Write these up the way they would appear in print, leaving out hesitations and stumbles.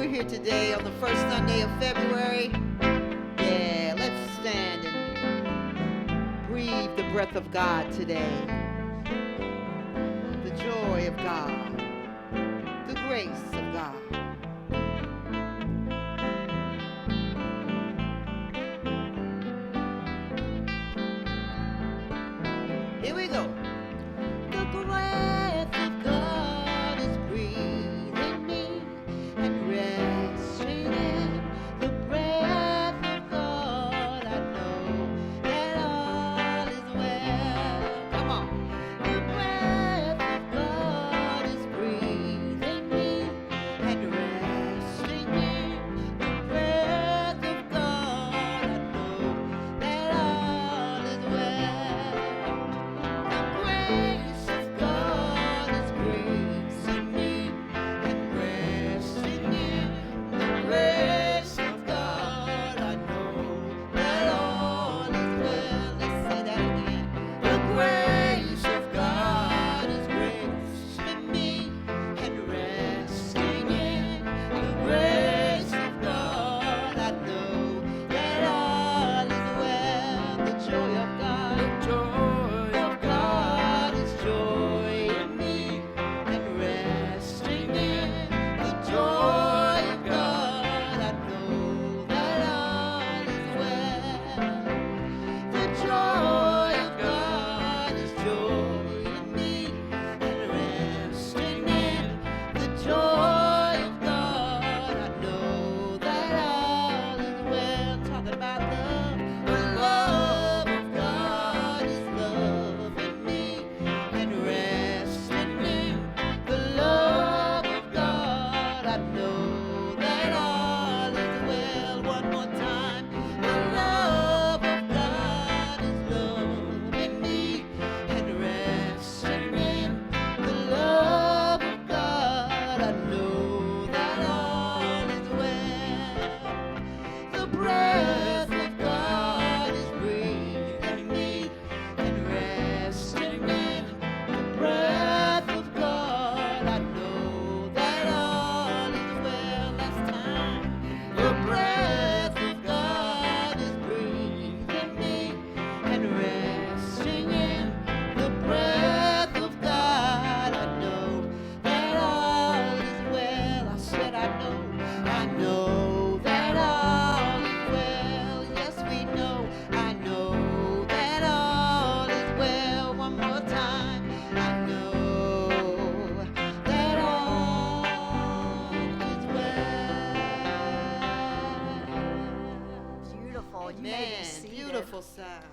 We're here today on the first Sunday of February. Yeah, let's stand and breathe the breath of God today. The joy of God. The grace of God. Here we go. The breath of God is breathing me and resting in the breath of God. I know that all is well. Come on. The breath of God is breathing me and resting in the breath of God. I know that all is well. The grace of God is gracing me and resting in the grace of God. I know that all is well. Let's say that again. The grace of God is gracing me and resting in the grace of God. I know that all is well. The joy of God. The joy of God is joy in me and resting in the joy of God. I know that all is well. The joy of God is joy in me and resting in the joy of God. I know that all is well. Talking about love. The love of God is love in me and resting in the love of God. I know that all is well. One more time. The love of God is love in me and resting in the love of God. I know that all is well. The breath of God is breathing me and resting in the breath of God. I know that all is well. Last time. The breath of God is breathing me and resting in the breath of God. I know that all is well. I said I know that all is well. Yes, we know. I know that all is well. One more time. I know that all is well. Beautiful. You may be Amen. seated. Beautiful sound.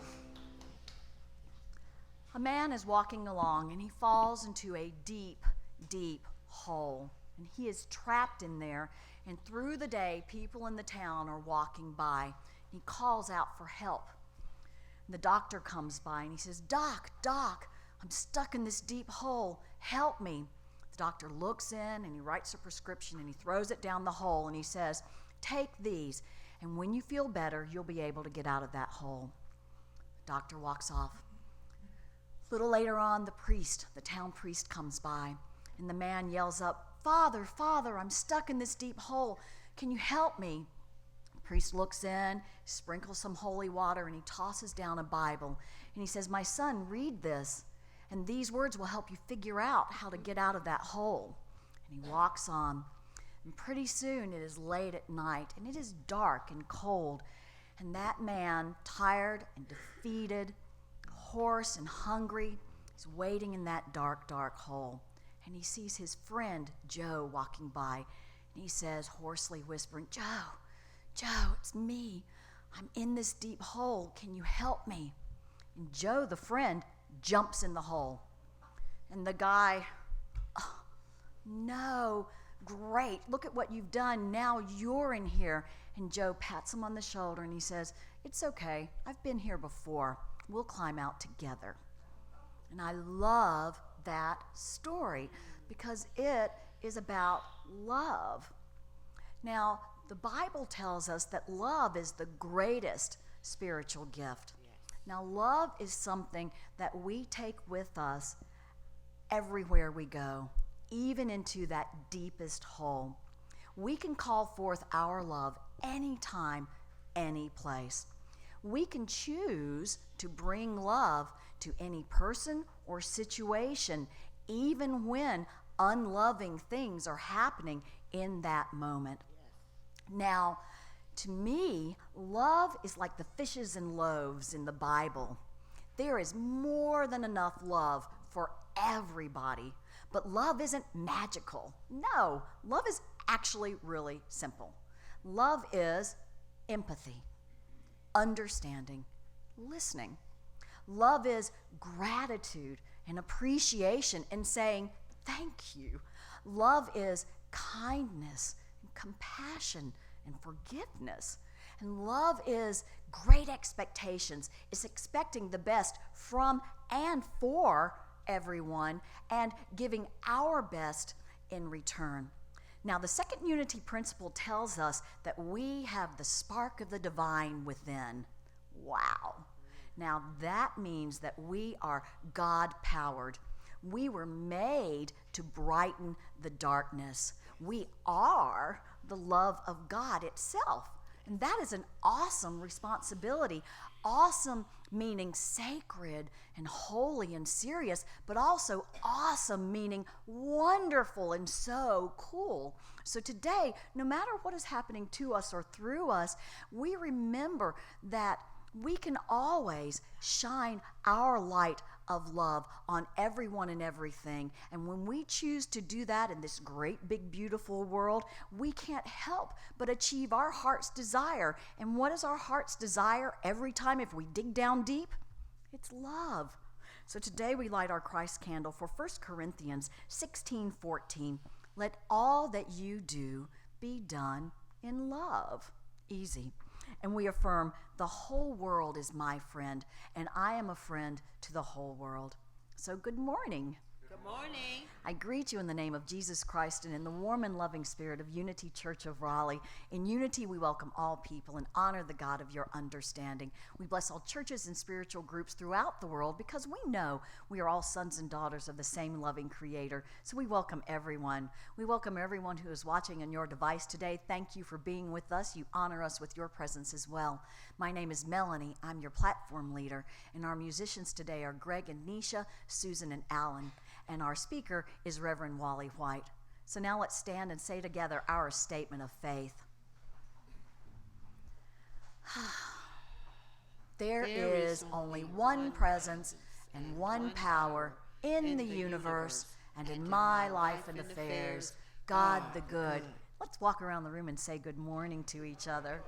A man is walking along and he falls into a deep, deep hole. And he is trapped in there. And through the day, people in the town are walking by. He calls out for help. And the doctor comes by and he says, Doc, I'm stuck in this deep hole. Help me. The doctor looks in and he writes a prescription and he throws it down the hole and he says, take these. And when you feel better, you'll be able to get out of that hole. The doctor walks off. A little later on, the town priest comes by, and the man yells up, Father, I'm stuck in this deep hole. Can you help me? The priest looks in, sprinkles some holy water, and he tosses down a Bible. And he says, my son, read this, and these words will help you figure out how to get out of that hole. And he walks on, and pretty soon it is late at night, and it is dark and cold. And that man, tired and defeated, hoarse and hungry, is waiting in that dark, dark hole. And he sees his friend Joe walking by, and he says, hoarsely whispering, Joe, it's me. I'm in this deep hole. Can you help me? And Joe, the friend, jumps in the hole. And the guy, oh, no, great, look at what you've done. Now you're in here. And Joe pats him on the shoulder and he says, it's okay. I've been here before. We'll climb out together. And I love that story because it is about love. Now, the Bible tells us that love is the greatest spiritual gift. Now, love is something that we take with us everywhere we go, even into that deepest hole. We can call forth our love anytime, any place. We can choose to bring love to any person or situation, even when unloving things are happening in that moment. Now, to me, love is like the fishes and loaves in the Bible. There is more than enough love for everybody, but love isn't magical. No, love is actually really simple. Love is empathy, understanding, listening. Love is gratitude and appreciation and saying thank you. Love is kindness and compassion and forgiveness. And love is great expectations. It's expecting the best from and for everyone and giving our best in return. Now, the second unity principle tells us that we have the spark of the divine within. Wow. Now, that means that we are God-powered. We were made to brighten the darkness. We are the love of God itself. And that is an awesome responsibility. Awesome meaning sacred and holy and serious, but also awesome meaning wonderful and so cool. So today, no matter what is happening to us or through us, we remember that we can always shine our light of love on everyone and everything. And when we choose to do that in this great, big, beautiful world, we can't help but achieve our heart's desire. And what is our heart's desire every time if we dig down deep? It's love. So today we light our Christ candle for 1 Corinthians 16:14. Let all that you do be done in love. Easy. And we affirm, the whole world is my friend, and I am a friend to the whole world. So good morning. Good morning. I greet you in the name of Jesus Christ and in the warm and loving spirit of Unity Church of Raleigh. In unity, we welcome all people and honor the God of your understanding. We bless all churches and spiritual groups throughout the world because we know we are all sons and daughters of the same loving Creator. So we welcome everyone. We welcome everyone who is watching on your device today. Thank you for being with us. You honor us with your presence as well. My name is Melanie. I'm your platform leader. And our musicians today are Greg and Nisha, Susan and Alan. And our speaker is Reverend Wally White. So now let's stand and say together our statement of faith. There is only one presence and one power in the universe and in my life and affairs, God the good. Let's walk around the room and say good morning to each other.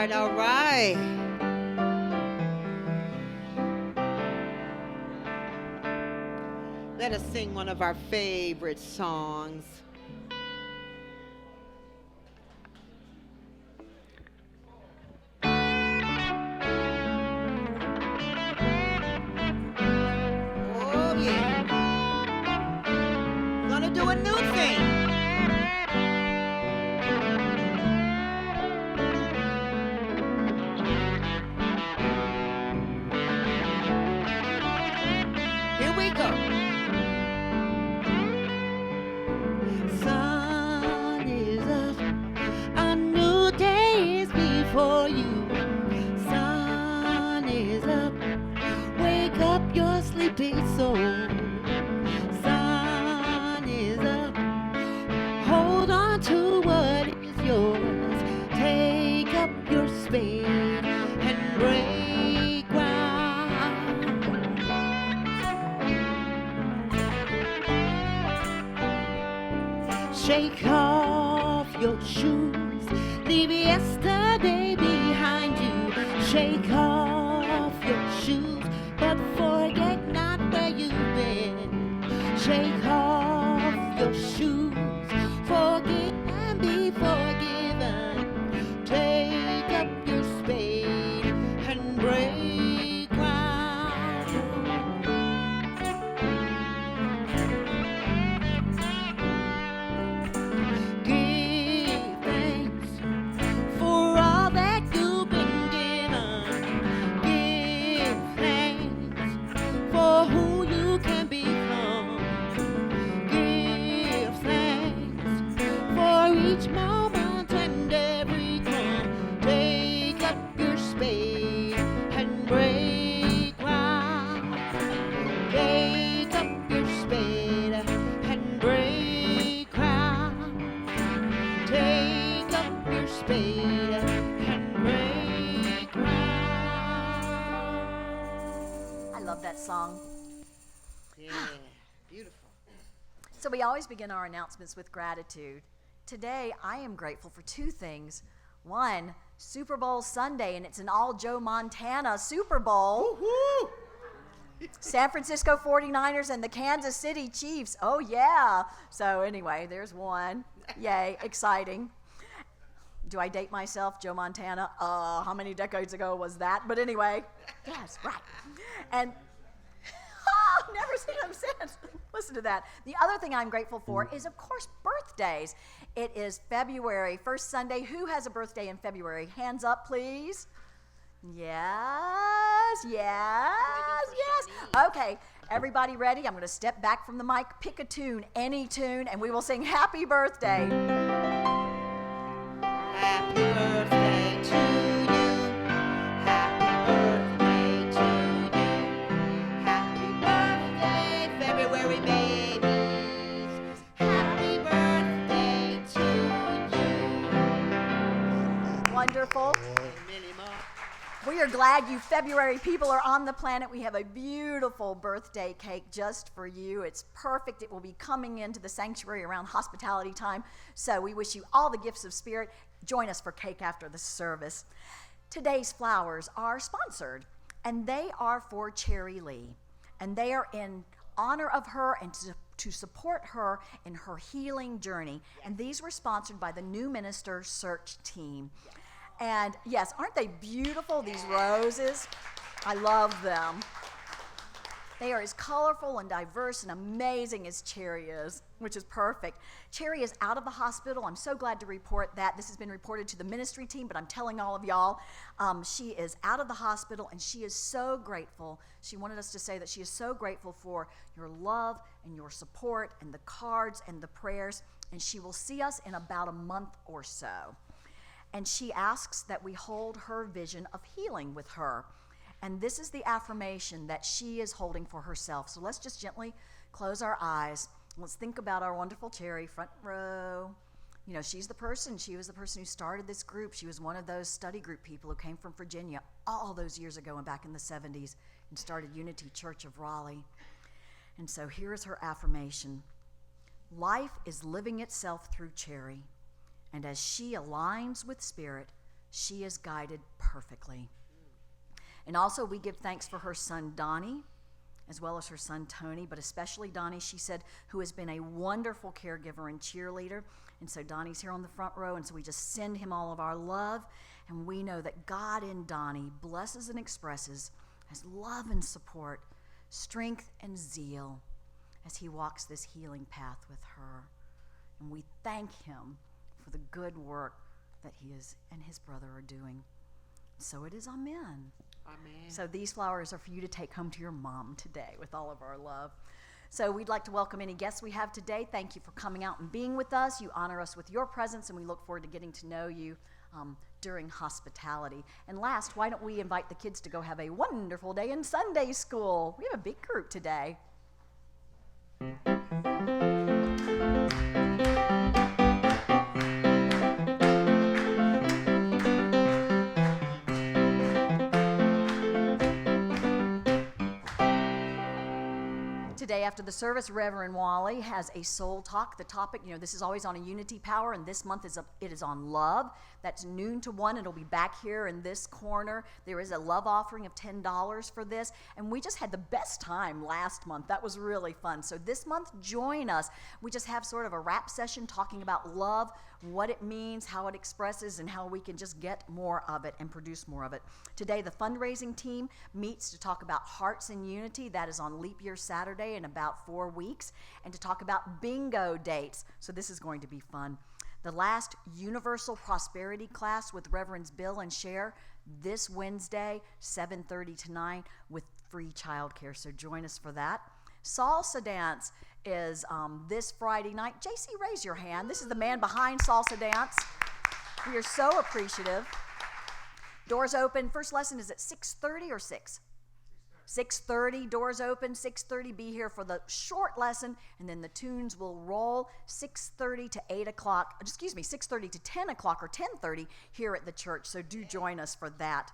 All right. Let us sing one of our favorite songs. Oh, yeah. Gonna do a new thing. Shake off your shoes, leave yesterday behind you. Shake off your shoes, but forget not where you've been. Shake off your shoes, forgive and be forgiven. Take up your spade and break ground. Give thanks for all that you've been given. Give thanks for who you can become. Give thanks for each moment and every crumb. Take up your spade and break ground. Take up your spade and break ground. Take up your spade and break ground. I love that song. Yeah, beautiful. So we always begin our announcements with gratitude. Today, I am grateful for two things. One, Super Bowl Sunday, and it's an all Joe Montana Super Bowl. Woo-hoo! San Francisco 49ers and the Kansas City Chiefs. Oh, yeah. So anyway, there's one. Yay, exciting. Do I date myself, Joe Montana? How many decades ago was that? But anyway, yes, right. And never seen him since. Listen to that. The other thing I'm grateful for is, of course, birthdays. It is February, first Sunday. Who has a birthday in February? Hands up, please. Yes, yes, yes. Okay, everybody ready? I'm going to step back from the mic, pick a tune, any tune, and we will sing Happy Birthday. Happy birthday to you. Happy birthday to you. Happy birthday, February babies. Happy birthday to you. Wonderful. Many more. We are glad you February people are on the planet. We have a beautiful birthday cake just for you. It's perfect. It will be coming into the sanctuary around hospitality time. So we wish you all the gifts of spirit. Join us for cake after the service. Today's flowers are sponsored, and they are for Cherry Lee. And they are in honor of her and to support her in her healing journey. And these were sponsored by the New Minister Search Team. And yes, aren't they beautiful, these roses? I love them. They are as colorful and diverse and amazing as Cherry is, which is perfect. Cherry is out of the hospital. I'm so glad to report that. This has been reported to the ministry team, but I'm telling all of y'all, she is out of the hospital, and she is so grateful. She wanted us to say that she is so grateful for your love and your support and the cards and the prayers, and she will see us in about a month or so. And she asks that we hold her vision of healing with her. And this is the affirmation that she is holding for herself. So let's just gently close our eyes. Let's think about our wonderful Cherry, front row. You know, she was the person who started this group. She was one of those study group people who came from Virginia all those years ago and back in the 70s and started Unity Church of Raleigh. And so here is her affirmation. Life is living itself through Cherry. And as she aligns with Spirit, she is guided perfectly. And also we give thanks for her son Donnie, as well as her son Tony, but especially Donnie, she said, who has been a wonderful caregiver and cheerleader. And so Donnie's here on the front row, and so we just send him all of our love. And we know that God in Donnie blesses and expresses as love and support, strength and zeal as he walks this healing path with her. And we thank him for the good work that he and his brother are doing. So it is, amen. Amen. So these flowers are for you to take home to your mom today with all of our love. So we'd like to welcome any guests we have today. Thank you for coming out and being with us. You honor us with your presence, and we look forward to getting to know you during hospitality. And last, why don't we invite the kids to go have a wonderful day in Sunday school? We have a big group today. Today after the service, Reverend Wally has a soul talk. The topic, this is always on a Unity Power, and this month it is on love. That's noon to 1. It'll be back here in this corner. There is a love offering of $10 for this, and we just had the best time last month. That was really fun. So this month, join us. We just have sort of a wrap session talking about love, what it means, how it expresses, and how we can just get more of it and produce more of it. Today, the fundraising team meets to talk about Hearts in Unity. That is on Leap Year Saturday in about 4 weeks, and to talk about bingo dates. So this is going to be fun. The last Universal Prosperity class with Reverends Bill and Cher this Wednesday, 7:30 to 9, with free childcare. So join us for that. Salsa dance is this Friday night. JC, raise your hand. This is the man behind Salsa Dance. We are so appreciative. Doors open. First lesson is at 6:30 or 6? 6:30, doors open, 6:30, be here for the short lesson, and then the tunes will roll 6:30 to 8 o'clock, 6:30 to 10 o'clock or 10:30 here at the church, so do join us for that.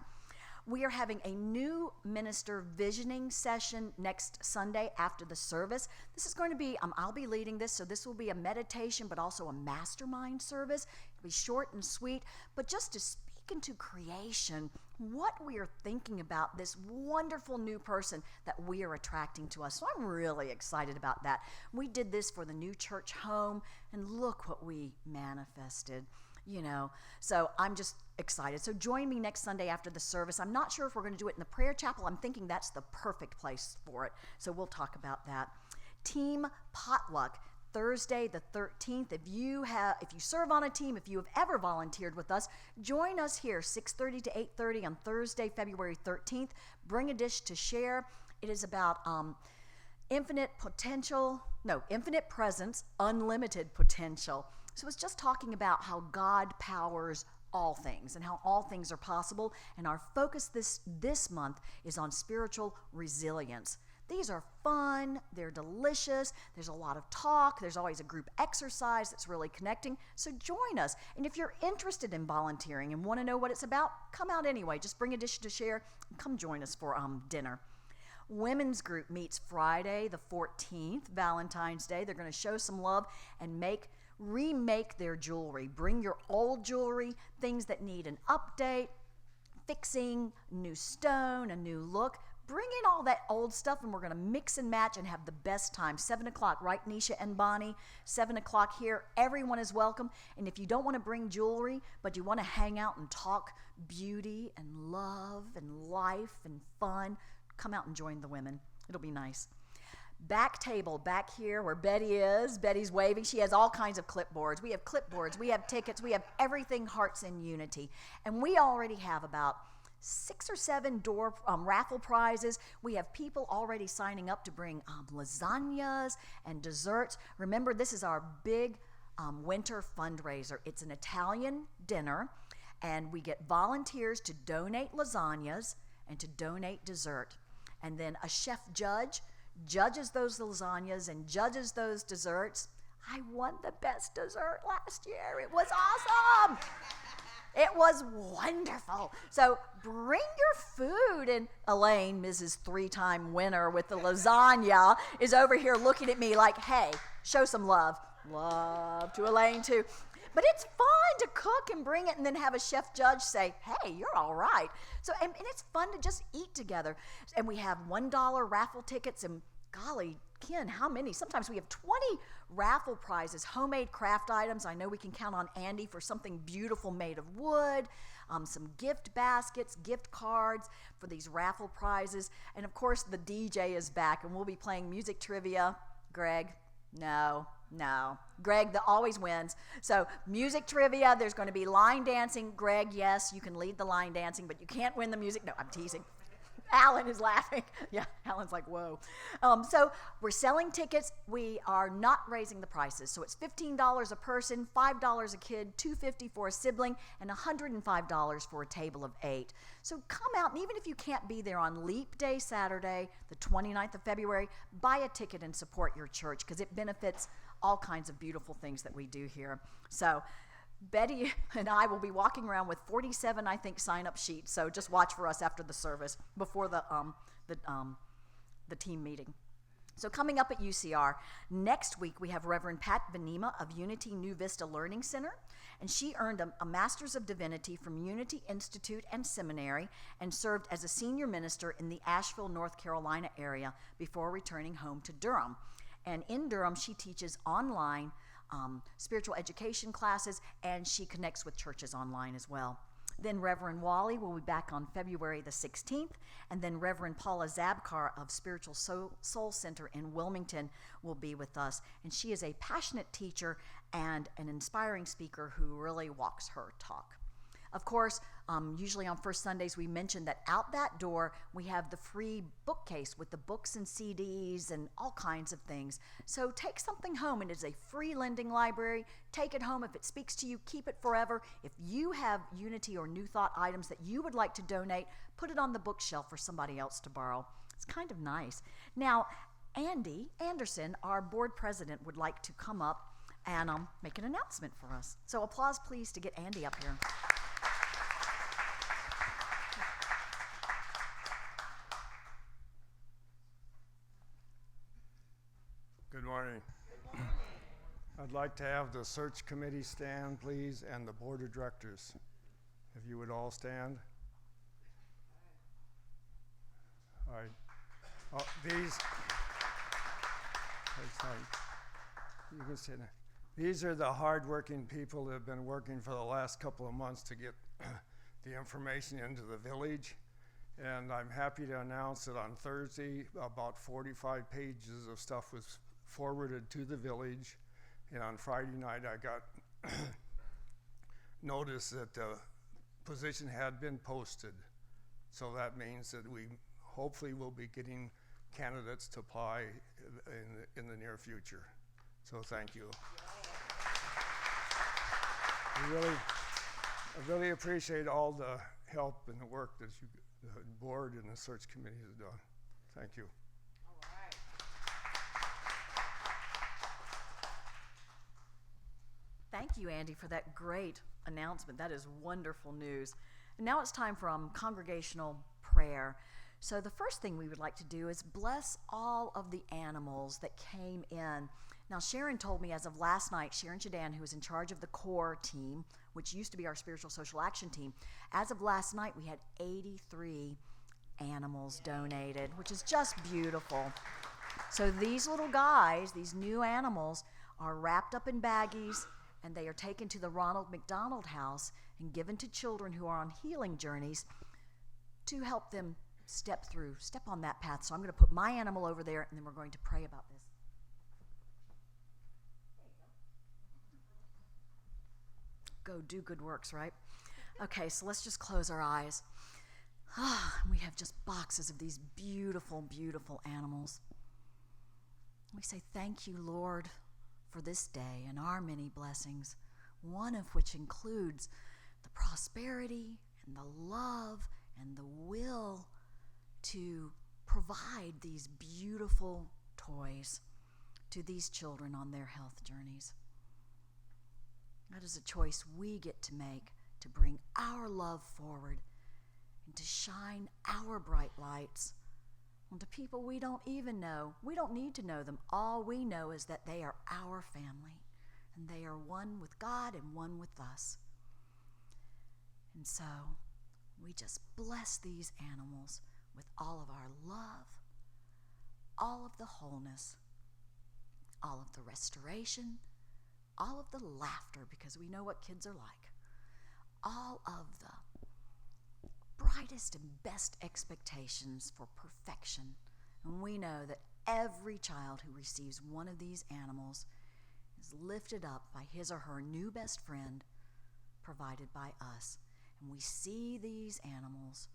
We are having a new minister visioning session next Sunday after the service. This is going to be, I'll be leading this, so this will be a meditation, but also a mastermind service. It'll be short and sweet, but just to speak into creation, what we are thinking about this wonderful new person that we are attracting to us. So I'm really excited about that. We did this for the new church home, and look what we manifested. So I'm just excited. So join me next Sunday after the service. I'm not sure if we're going to do it in the prayer chapel. I'm thinking that's the perfect place for it. So we'll talk about that. Team potluck, Thursday the 13th. If you serve on a team, if you have ever volunteered with us, join us here 6:30 to 8:30 on Thursday, February 13th. Bring a dish to share. It is about infinite presence, unlimited potential. So it's just talking about how God powers all things and how all things are possible. And our focus this month is on spiritual resilience. These are fun, they're delicious, there's a lot of talk, there's always a group exercise that's really connecting, so join us. And if you're interested in volunteering and want to know what it's about, come out anyway. Just bring a dish to share and come join us for dinner. Women's group meets Friday the 14th, Valentine's Day. They're going to show some love and remake their jewelry. Bring your old jewelry, things that need an update, fixing, new stone, a new look. Bring in all that old stuff, and we're going to mix and match and have the best time. 7 o'clock, right, Nisha and Bonnie? 7 o'clock here. Everyone is welcome. And if you don't want to bring jewelry, but you want to hang out and talk beauty and love and life and fun, come out and join the women. It'll be nice. Back table, back here where Betty is. Betty's waving. She has all kinds of clipboards. We have clipboards. We have tickets. We have everything Hearts in Unity. And we already have about 6 or 7 door raffle prizes. We have people already signing up to bring lasagnas and desserts. Remember, this is our big winter fundraiser. It's an Italian dinner, and we get volunteers to donate lasagnas and to donate dessert. And then a chef judges those lasagnas and judges those desserts. I won the best dessert last year. It was awesome. It was wonderful. So bring your food. And Elaine, Mrs. 3-time winner with the lasagna, is over here looking at me like, hey, show some love. Love to Elaine too. But it's fun to cook and bring it and then have a chef judge say, hey, you're all right. So, and it's fun to just eat together. And we have $1 raffle tickets, and golly, Ken, how many? Sometimes we have 20 raffle prizes, homemade craft items. I know we can count on Andy for something beautiful made of wood, some gift baskets, gift cards for these raffle prizes. And of course, the DJ is back, and we'll be playing music trivia. Greg? No. Greg always wins. So music trivia, there's going to be line dancing. Greg, yes, you can lead the line dancing, but you can't win the music. No, I'm teasing. Alan is laughing. Yeah, Alan's like, whoa. So we're selling tickets. We are not raising the prices. So it's $15 a person, $5 a kid, $2.50 for a sibling, and $105 for a table of 8. So come out, and even if you can't be there on Leap Day Saturday, the 29th of February, buy a ticket and support your church, because it benefits all kinds of beautiful things that we do here. So Betty and I will be walking around with 47, I think, sign-up sheets. So just watch for us after the service, before the team meeting. So coming up at UCR, next week we have Reverend Pat Benema of Unity New Vista Learning Center, and she earned a Master's of Divinity from Unity Institute and Seminary and served as a senior minister in the Asheville, North Carolina area before returning home to Durham. And in Durham, she teaches online spiritual education classes, and she connects with churches online as well. Then Reverend Wally will be back on February the 16th, and then Reverend Paula Zabkar of Spiritual Soul Center in Wilmington will be with us. And she is a passionate teacher and an inspiring speaker who really walks her talk. Of course, usually on First Sundays, we mention that out that door, we have the free bookcase with the books and CDs and all kinds of things. So take something home. It is a free lending library. Take it home. If it speaks to you, keep it forever. If you have Unity or New Thought items that you would like to donate, put it on the bookshelf for somebody else to borrow. It's kind of nice. Now, Andy Anderson, our board president, would like to come up and make an announcement for us. So applause, please, to get Andy up here. Good morning. I'd like to have the search committee stand, please, and the board of directors. If you would all stand. All right. You can sit down. These are the hardworking people that have been working for the last couple of months to get the information into the village. And I'm happy to announce that on Thursday, about 45 pages of stuff was forwarded to the village, and on Friday night I got notice that the position had been posted. So that means that we hopefully will be getting candidates to apply in the near future. So thank you. I really appreciate all the help and the work that the board and the search committee has done. Thank you. Thank you, Andy, for that great announcement. That is wonderful news. And now it's time for congregational prayer. So the first thing we would like to do is bless all of the animals that came in. Now, Sharon told me as of last night, Sharon Shadan, who is in charge of the core team, which used to be our spiritual social action team, as of last night, we had 83 animals donated, which is just beautiful. So these little guys, these new animals, are wrapped up in baggies, and they are taken to the Ronald McDonald House and given to children who are on healing journeys to help them step on that path. So I'm going to put my animal over there, and then we're going to pray about this. Go do good works, right? Okay, so let's just close our eyes. We have just boxes of these beautiful, beautiful animals. We say thank you, Lord, for this day and our many blessings, one of which includes the prosperity and the love and the will to provide these beautiful toys to these children on their health journeys. That is a choice we get to make to bring our love forward and to shine our bright lights onto people we don't even know. We don't need to know them. All we know is that they are our family, and they are one with God and one with us. And so we just bless these animals with all of our love, all of the wholeness, all of the restoration, all of the laughter, because we know what kids are like, all of the brightest and best expectations for perfection. And we know that every child who receives one of these animals is lifted up by his or her new best friend provided by us. And we see these animals,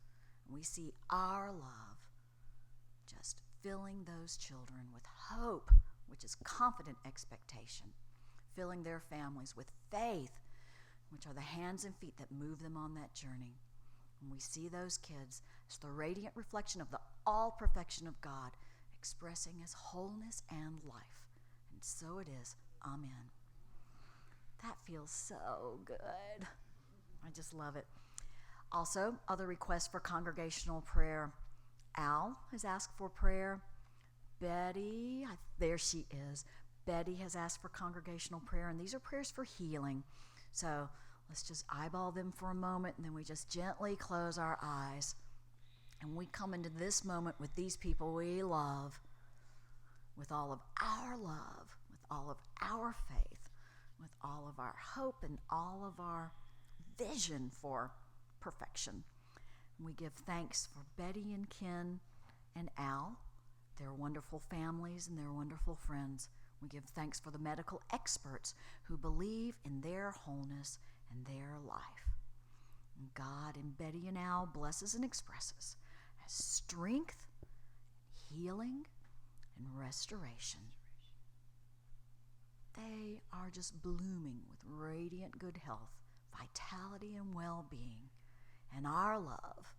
and we see our love just filling those children with hope, which is confident expectation, filling their families with faith, which are the hands and feet that move them on that journey. And we see those kids as the radiant reflection of the all perfection of God, expressing His wholeness and life. And so it is. Amen. That feels so good. I just love it. Also, other requests for congregational prayer. Al has asked for prayer. Betty, there she is. Betty has asked for congregational prayer, and these are prayers for healing. So let's just eyeball them for a moment, and then we just gently close our eyes. And we come into this moment with these people we love, with all of our love, with all of our faith, with all of our hope, and all of our vision for perfection. And we give thanks for Betty and Ken and Al, their wonderful families and their wonderful friends. We give thanks for the medical experts who believe in their wholeness and their life. And God in Betty and Al blesses and expresses as strength, healing, and restoration. They are just blooming with radiant good health, vitality, and well-being. And our love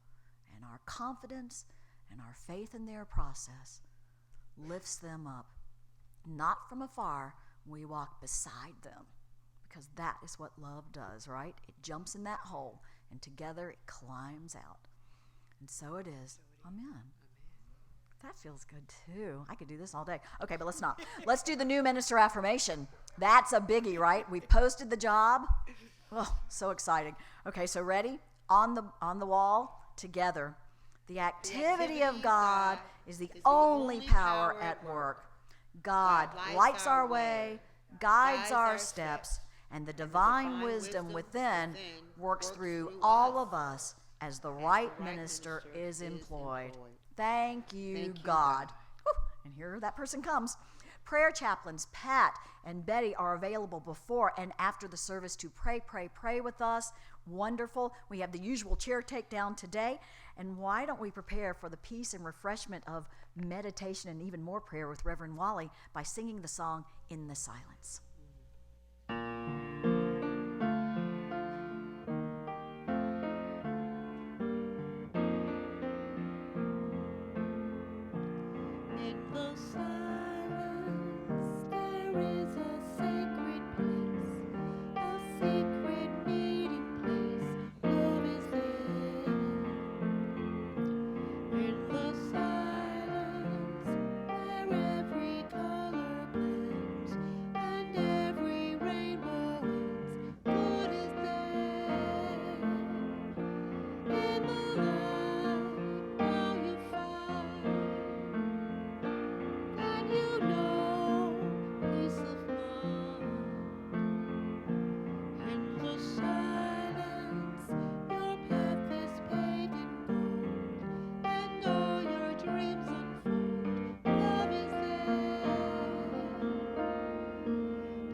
and our confidence and our faith in their process lifts them up. Not from afar, we walk beside them, because that is what love does, right? It jumps in that hole, and together it climbs out. And so it is. Amen. That feels good too. I could do this all day. Okay, but let's not. Let's do the new minister affirmation. That's a biggie, right? We posted the job. Oh, so exciting. Okay, so ready? On the wall, together. The activity of God is the only power at work. God lights our way, guides our steps, and the divine wisdom within works through all of us as the right minister is employed. Thank you, God. Whew, and here that person comes. Prayer chaplains Pat and Betty are available before and after the service to pray with us. Wonderful. We have the usual chair takedown today. And why don't we prepare for the peace and refreshment of meditation and even more prayer with Reverend Wally by singing the song In the Silence. In the silence, there is a sacred place, a secret meeting place. Love is there. In the silence, where every color blends and every rainbow ends, good is there. In the light, now you find. And you know peace of mind. In the silence, your path is paved in gold, and all your dreams unfold. Love is there,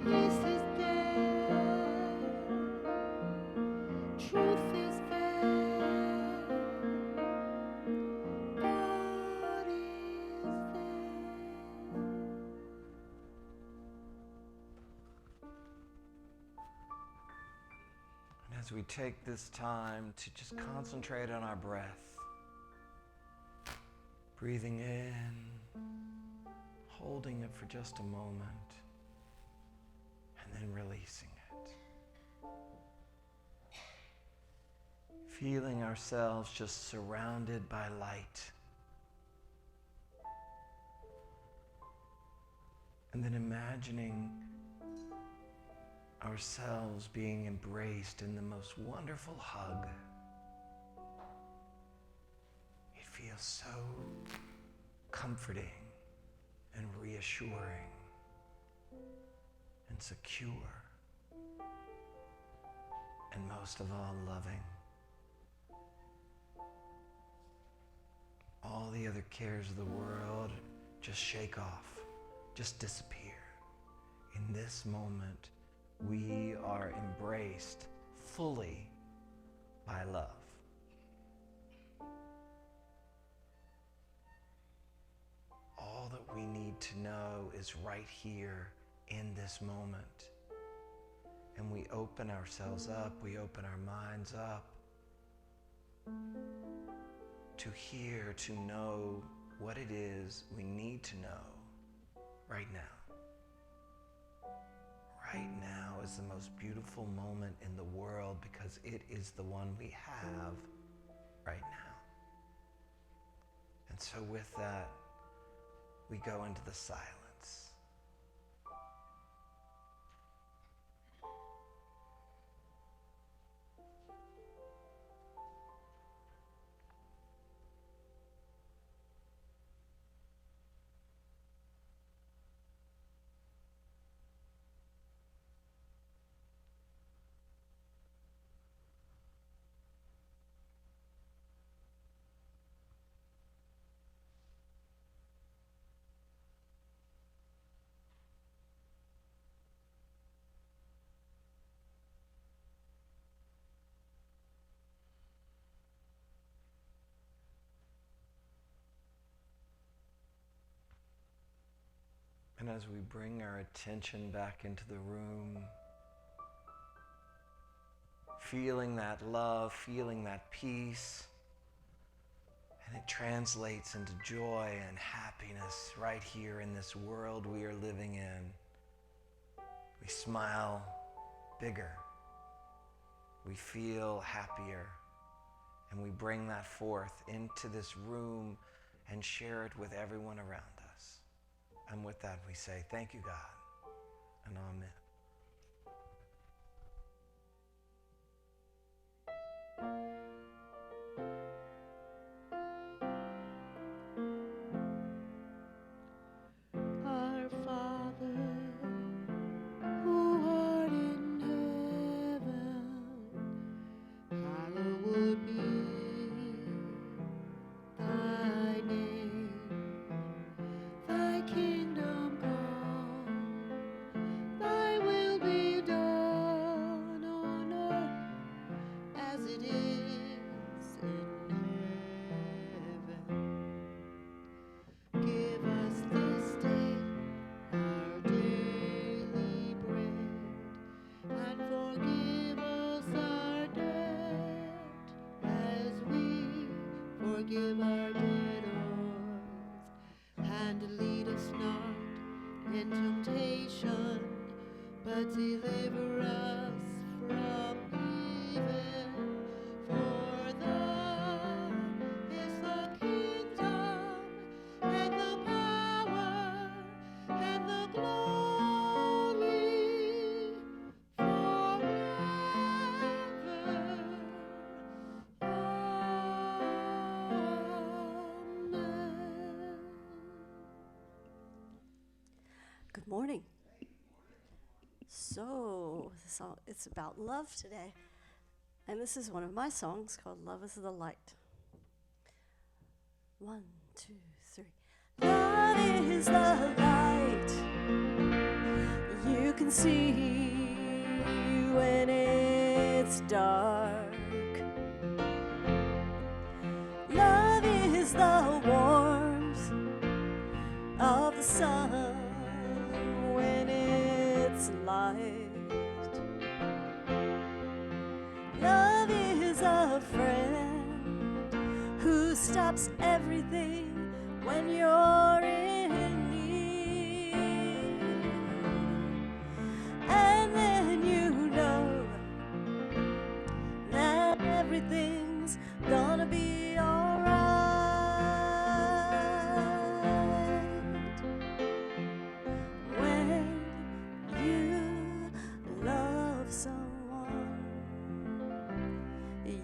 peace is there, truth is there, God is there. And as we take this time to just concentrate on our breath, breathing in, holding it for just a moment, and then releasing it. Feeling ourselves just surrounded by light. And then imagining ourselves being embraced in the most wonderful hug. It feels so comforting and reassuring and secure, and most of all, loving. All the other cares of the world just shake off, just disappear. In this moment, we are embraced fully by love. All that we need to know is right here in this moment. And we open ourselves up, we open our minds up to hear, to know what it is we need to know right now. Right now is the most beautiful moment in the world because it is the one we have right now. And so with that, we go into the silence. And as we bring our attention back into the room, feeling that love, feeling that peace, and it translates into joy and happiness right here in this world we are living in. We smile bigger, we feel happier, and we bring that forth into this room and share it with everyone around us. And with that, we say, thank you, God, and amen. Our Father, who art in heaven, hallowed be thy name. Thy kingdom come, thy will be done on earth as it is in heaven. Give us this day our daily bread, and forgive us our debt as we forgive our debtors. And lead us not in temptation, but deliver us from evil. For thine is the kingdom, and the power, and the glory, forever. Amen. Good morning. So, the song, it's about love today. And this is one of my songs called Love is the Light. 1, 2, 3. Love is the light you can see when it's dark. Love is the warmth of the sun when it's light. Love is a friend who stops everything when you're in need. And then you know that everything's gonna be alright. When you love someone,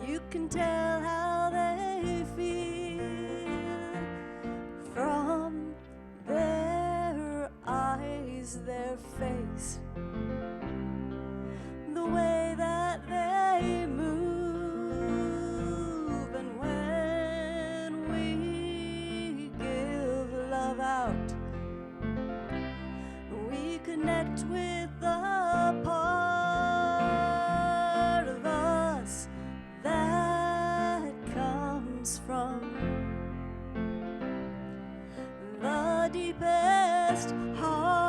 you can tell how they feel from their eyes, their face, the way that they move. And when we give love out, we connect with the part of us that comes from the deepest heart.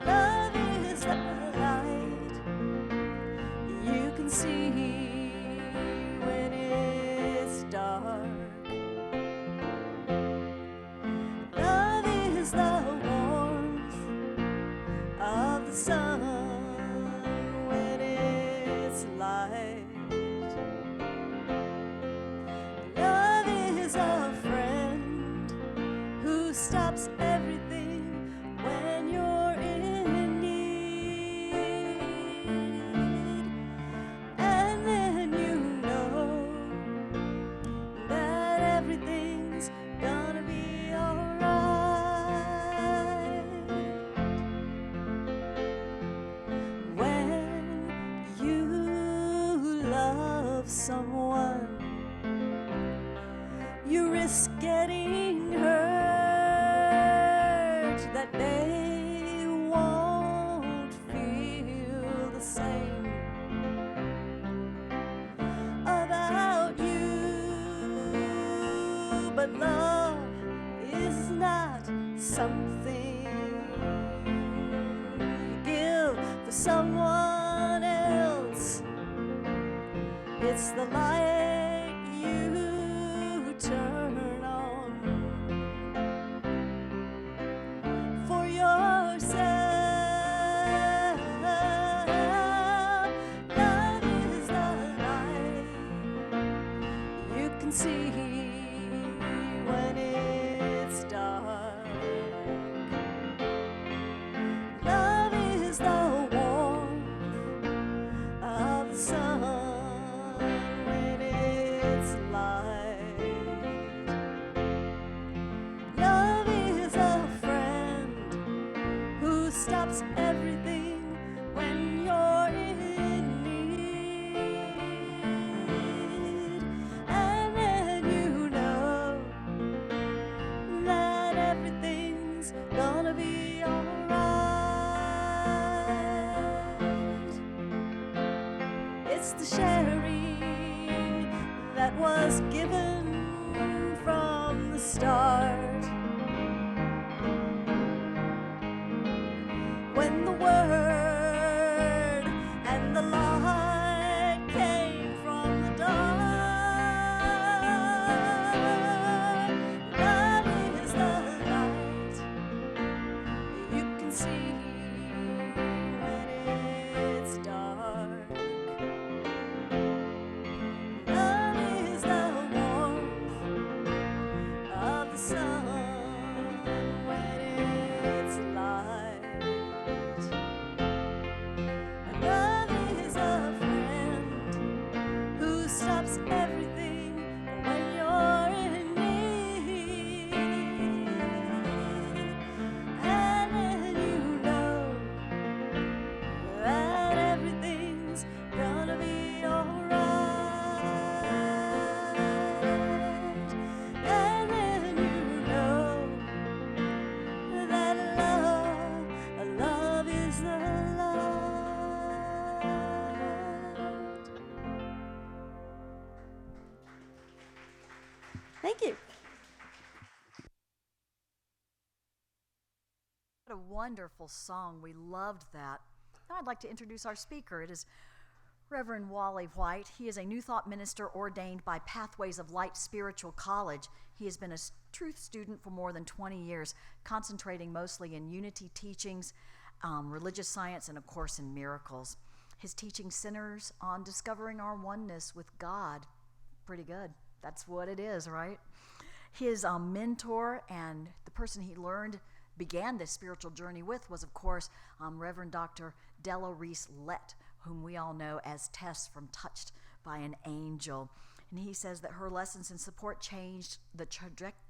Love is the light you can see when it's dark. Love is the warmth who stops everything when you're in need. And then you know that everything's gonna be alright. When you love someone, you risk getting hurt, that they won't feel the same about you. But love is not something you give for someone else. It's the light you turn on for yourself. Love is the light you can see when it's dark. Love is the warmth of the sun when it's light. Love is a friend who stops everything when you're in need. And then you know that everything's gonna be alright. It's the sharing that was given from the start. When the word and the light came from the dark. Love is the light you can see when it's dark. Love is the warmth of the sun when it's light. Love is a friend who stops everything when you're in need. And then you know that everything's gonna be alright. And then you know that love is the light. Thank you. What a wonderful song. We loved that. Now I'd like to introduce our speaker. It is Reverend Wally White. He is a New Thought minister ordained by Pathways of Light Spiritual College. He has been a truth student for more than 20 years, concentrating mostly in unity teachings, religious science, and of course in miracles. His teaching centers on discovering our oneness with God. Pretty good. That's what it is, right? His mentor and the person he began this spiritual journey with was, of course, Reverend Dr. Della Reese-Lett, whom we all know as Tess from Touched by an Angel. And he says that her lessons and support changed the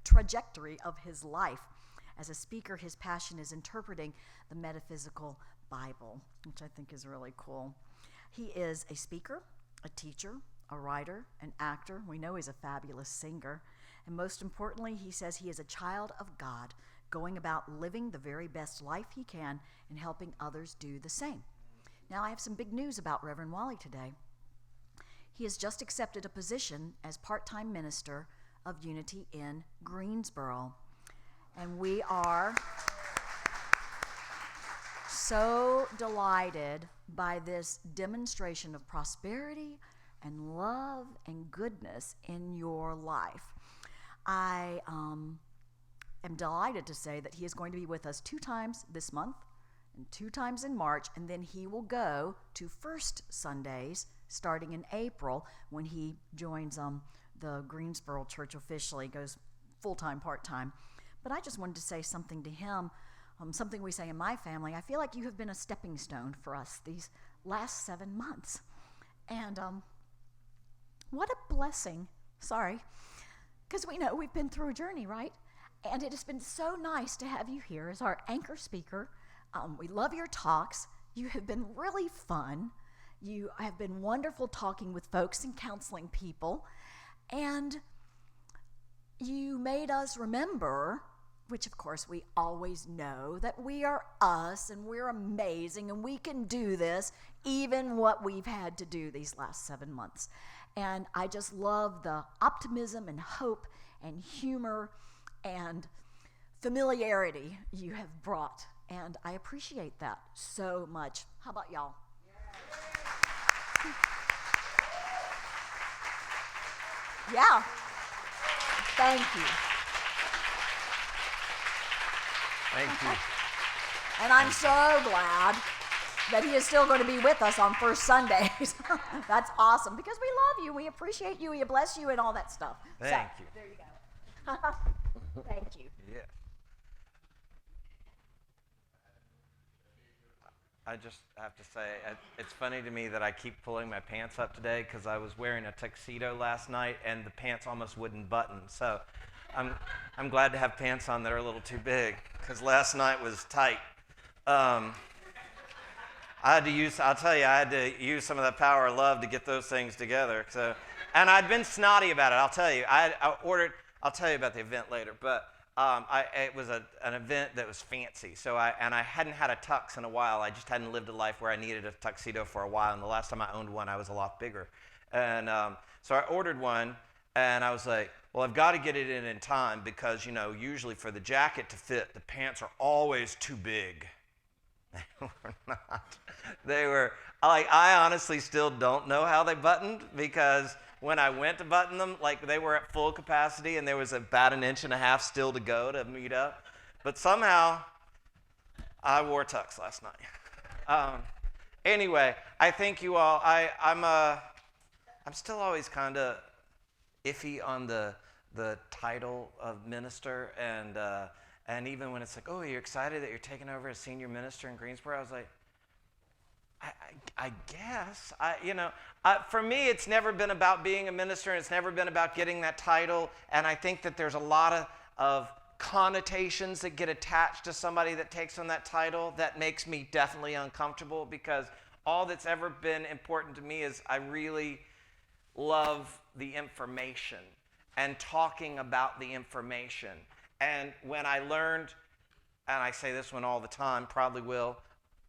trajectory of his life. As a speaker, his passion is interpreting the metaphysical Bible, which I think is really cool. He is a speaker, a teacher, a writer, an actor. We know he's a fabulous singer. And most importantly, he says he is a child of God, going about living the very best life he can and helping others do the same. Now, I have some big news about Reverend Wally today. He has just accepted a position as part-time minister of Unity in Greensboro. And we are so delighted by this demonstration of prosperity and love and goodness in your life. I am delighted to say that he is going to be with us 2 times this month and 2 times in March, and then he will go to First Sundays starting in April when he joins the Greensboro Church officially, goes full-time, part-time. But I just wanted to say something to him, something we say in my family. I feel like you have been a stepping stone for us these last 7 months. And what a blessing. Sorry. Because we know we've been through a journey, right? And it has been so nice to have you here as our anchor speaker. We love your talks. You have been really fun. You have been wonderful talking with folks and counseling people. And you made us remember, which of course we always know, that we are us and we're amazing and we can do this, even what we've had to do these last 7 months. And I just love the optimism and hope and humor and familiarity you have brought. And I appreciate that so much. How about y'all? Yeah. Thank you. Thank you. And I'm so glad that he is still going to be with us on first Sundays. That's awesome, because we love you, we appreciate you, we bless you, and all that stuff. Thank you. There you go. Thank you. Yeah. I just have to say, it's funny to me that I keep pulling my pants up today because I was wearing a tuxedo last night and the pants almost wouldn't button. So I'm glad to have pants on that are a little too big because last night was tight. I had to use some of that power of love to get those things together. So, and I'd been snotty about it. I'll tell you. I'll tell you about the event later. But it was an event that was fancy. So I hadn't had a tux in a while. I just hadn't lived a life where I needed a tuxedo for a while. And the last time I owned one, I was a lot bigger. And so I ordered one, and I was like, well, I've got to get it in time because, usually for the jacket to fit, the pants are always too big. They were not. They were, I honestly still don't know how they buttoned because when I went to button them, they were at full capacity and there was about 1.5 inches still to go to meet up. But somehow, I wore a tux last night. Anyway, I thank you all. I'm still always kind of iffy on the title of minister and even when it's like, oh, you're excited that you're taking over as senior minister in Greensboro, I was like, I guess. For me, it's never been about being a minister, and it's never been about getting that title. And I think that there's a lot of connotations that get attached to somebody that takes on that title that makes me definitely uncomfortable because all that's ever been important to me is I really love the information and talking about the information. And when I learned, and I say this one all the time, probably will,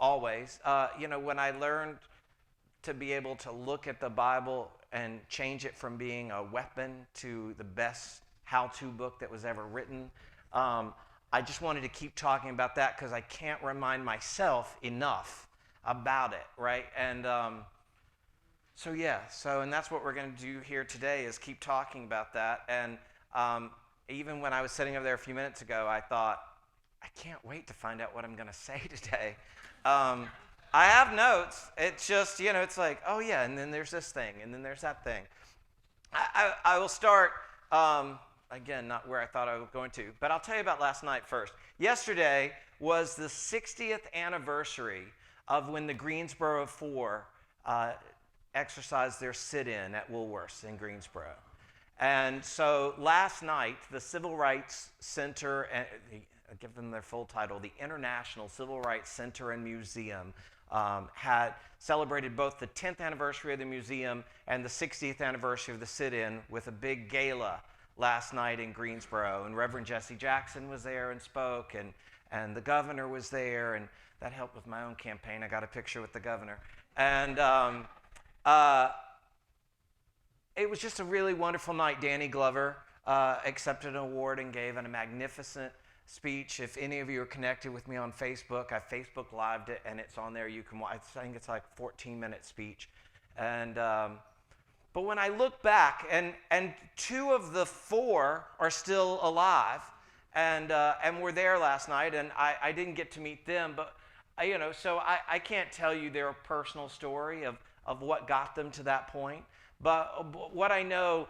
always, when I learned to be able to look at the Bible and change it from being a weapon to the best how-to book that was ever written, I just wanted to keep talking about that because I can't remind myself enough about it, right? And and that's what we're going to do here today is keep talking about that. And even when I was sitting over there a few minutes ago, I thought, I can't wait to find out what I'm going to say today. I have notes. It's just, it's like, oh yeah, and then there's this thing, and then there's that thing. I will start, again, not where I thought I was going to, but I'll tell you about last night first. Yesterday was the 60th anniversary of when the Greensboro Four exercised their sit-in at Woolworths in Greensboro. And so last night, the Civil Rights Center, I'll give them their full title, the International Civil Rights Center and Museum, had celebrated both the 10th anniversary of the museum and the 60th anniversary of the sit-in with a big gala last night in Greensboro. And Reverend Jesse Jackson was there and spoke, and the governor was there, and that helped with my own campaign. I got a picture with the governor. And it was just a really wonderful night. Danny Glover accepted an award and gave a magnificent speech. If any of you are connected with me on Facebook, I Facebook Lived it, and it's on there. You can watch. I think it's like a 14-minute speech. And but when I look back, and 2 of the 4 are still alive, and were there last night, and I didn't get to meet them, but so I can't tell you their personal story of what got them to that point. But what I know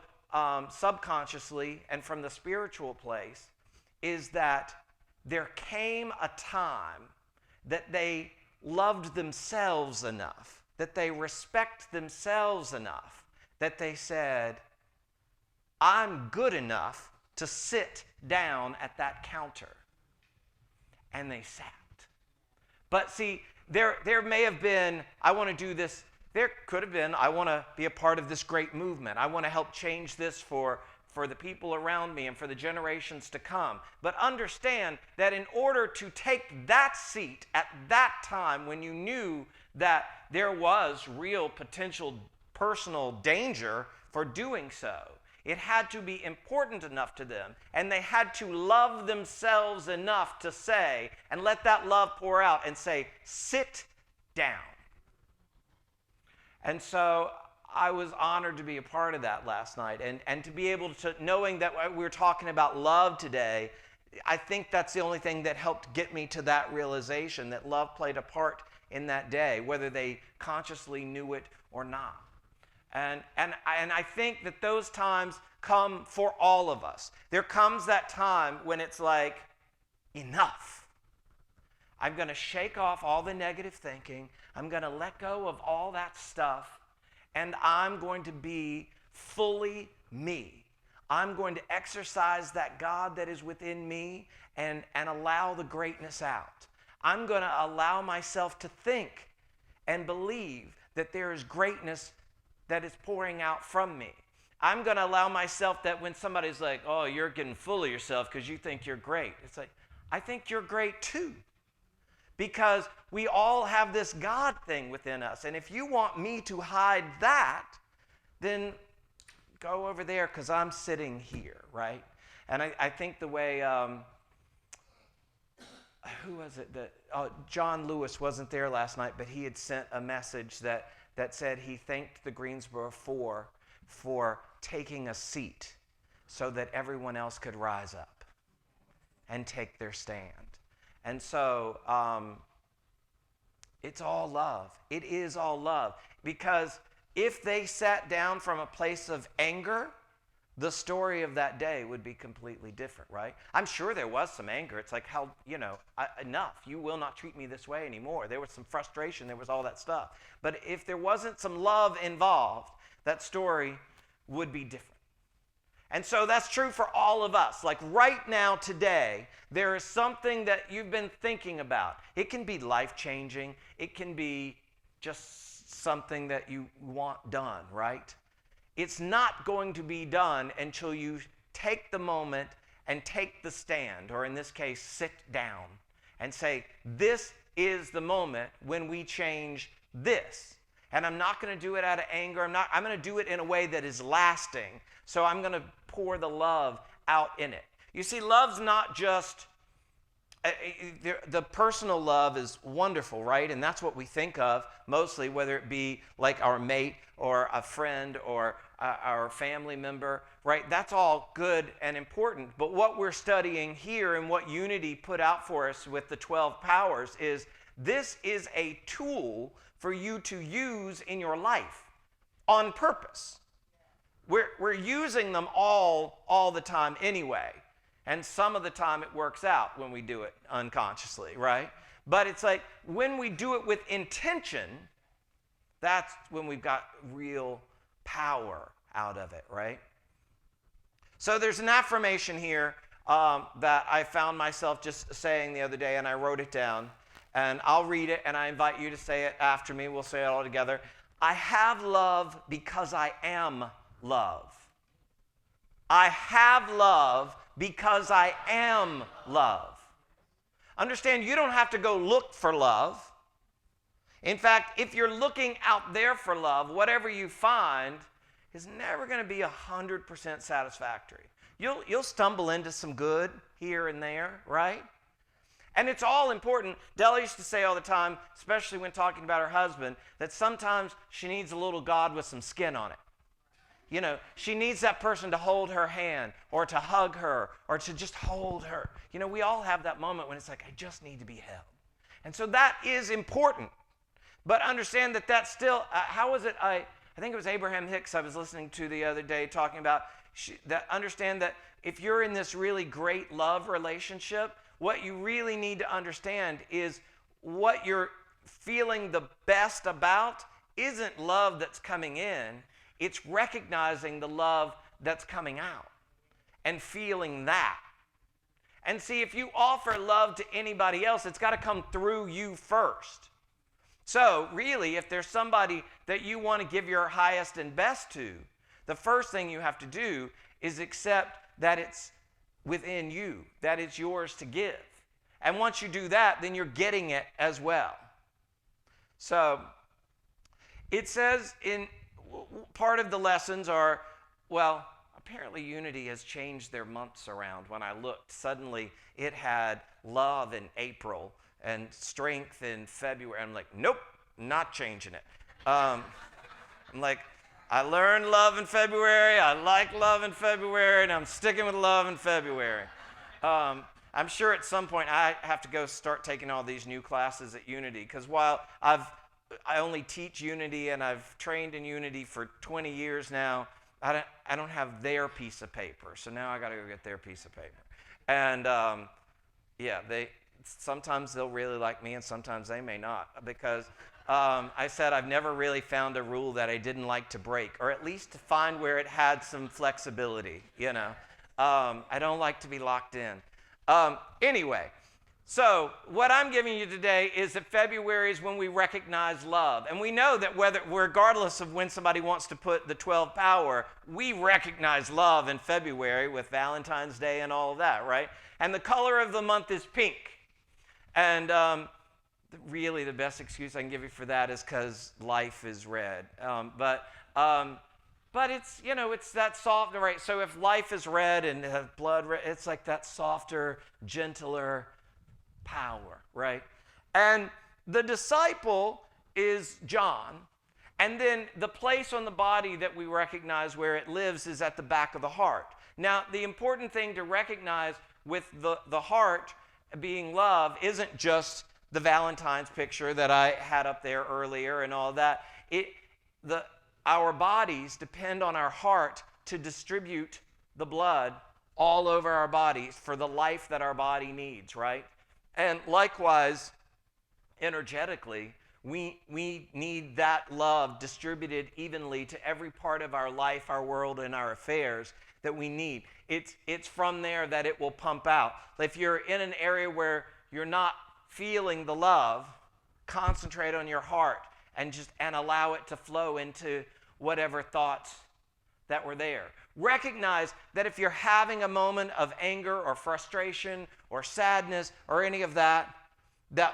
subconsciously and from the spiritual place is that there came a time that they loved themselves enough, that they respect themselves enough, that they said, I'm good enough to sit down at that counter. And they sat. But see, there may have been, I want to do this. There could have been, I want to be a part of this great movement. I want to help change this for the people around me and for the generations to come. But understand that in order to take that seat at that time when you knew that there was real potential personal danger for doing so, it had to be important enough to them, and they had to love themselves enough to say, and let that love pour out and say, sit down. And so I was honored to be a part of that last night, and to be able to, knowing that we were talking about love today, I think that's the only thing that helped get me to that realization that love played a part in that day, whether they consciously knew it or not. And I think that those times come for all of us. There comes that time when it's like, enough. I'm going to shake off all the negative thinking. I'm going to let go of all that stuff. And I'm going to be fully me. I'm going to exercise that God that is within me and allow the greatness out. I'm going to allow myself to think and believe that there is greatness that is pouring out from me. I'm going to allow myself that when somebody's like, oh, you're getting full of yourself because you think you're great. It's like, I think you're great too. Because we all have this God thing within us. And if you want me to hide that, then go over there because I'm sitting here, right? And I think the way, who was it? John Lewis wasn't there last night, but he had sent a message that said he thanked the Greensboro Four for taking a seat so that everyone else could rise up and take their stand. And so it's all love. It is all love. Because if they sat down from a place of anger, the story of that day would be completely different, right? I'm sure there was some anger. It's like, how, enough. You will not treat me this way anymore. There was some frustration. There was all that stuff. But if there wasn't some love involved, that story would be different. And so that's true for all of us. Like right now, today, there is something that you've been thinking about. It can be life-changing. It can be just something that you want done, right? It's not going to be done until you take the moment and take the stand, or in this case, sit down and say, this is the moment when we change this. And I'm not going to do it out of anger. I'm going to do it in a way that is lasting. So I'm going to pour the love out in it. You see, love's not just, the personal love is wonderful, right? And that's what we think of mostly, whether it be like our mate or a friend or our family member, right? That's all good and important. But what we're studying here and what Unity put out for us with the 12 powers is this is a tool for you to use in your life on purpose. We're using them all the time anyway. And some of the time it works out when we do it unconsciously, right? But it's like when we do it with intention, that's when we've got real power out of it, right? So there's an affirmation here that I found myself just saying the other day, and I wrote it down. And I'll read it, and I invite you to say it after me. We'll say it all together. I have love because I am love. I have love because I am love. Understand, you don't have to go look for love. In fact, if you're looking out there for love, whatever you find is never going to be 100% satisfactory. You'll stumble into some good here and there, right? And it's all important. Della used to say all the time, especially when talking about her husband, that sometimes she needs a little God with some skin on it. You know, she needs that person to hold her hand or to hug her or to just hold her. You know, we all have that moment when it's like, I just need to be held. And so that is important. But understand that that's still, how was it? I think it was Abraham Hicks I was listening to the other day talking about that. Understand that if you're in this really great love relationship, what you really need to understand is what you're feeling the best about isn't love that's coming in, it's recognizing the love that's coming out and feeling that. And see, if you offer love to anybody else, it's got to come through you first. So really, if there's somebody that you want to give your highest and best to, the first thing you have to do is accept that it's within you, that it's yours to give. And once you do that, then you're getting it as well. So it says in part of the lessons are, well, apparently Unity has changed their months around. When I looked, suddenly it had love in April and strength in February. I'm like, nope, not changing it. I'm like, I learned love in February, I like love in February, and I'm sticking with love in February. I'm sure at some point I have to go start taking all these new classes at Unity, because while I only teach Unity and I've trained in Unity for 20 years now, I don't have their piece of paper, so now I got to go get their piece of paper. And sometimes they'll really like me and sometimes they may not, because I said I've never really found a rule that I didn't like to break, or at least to find where it had some flexibility, you know. I don't like to be locked in. Anyway, so what I'm giving you today is that February is when we recognize love. And we know that regardless of when somebody wants to put the 12 power, we recognize love in February with Valentine's Day and all of that, right? And the color of the month is pink. And really the best excuse I can give you for that is because life is red. But it's, you know, it's that soft, right? So if life is red and blood red, it's like that softer, gentler power, right? And the disciple is John. And then the place on the body that we recognize where it lives is at the back of the heart. Now, the important thing to recognize with the heart being love isn't just the Valentine's picture that I had up there earlier and all that. Our bodies depend on our heart to distribute the blood all over our bodies for the life that our body needs, right? And likewise, energetically, we need that love distributed evenly to every part of our life, our world, and our affairs that we need. It's from there that it will pump out. If you're in an area where you're not feeling the love, concentrate on your heart and allow it to flow into whatever thoughts that were there. Recognize that if you're having a moment of anger or frustration or sadness or any of that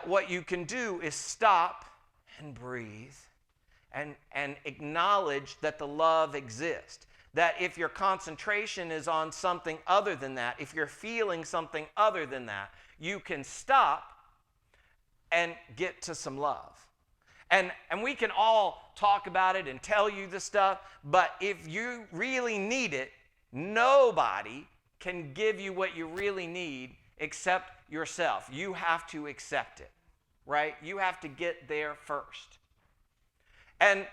what you can do is stop and breathe and acknowledge that the love exists. That if your concentration is on something other than that, if you're feeling something other than that, you can stop and get to some love. And we can all talk about it and tell you the stuff, but if you really need it, nobody can give you what you really need except yourself. You have to accept it, right? You have to get there first. And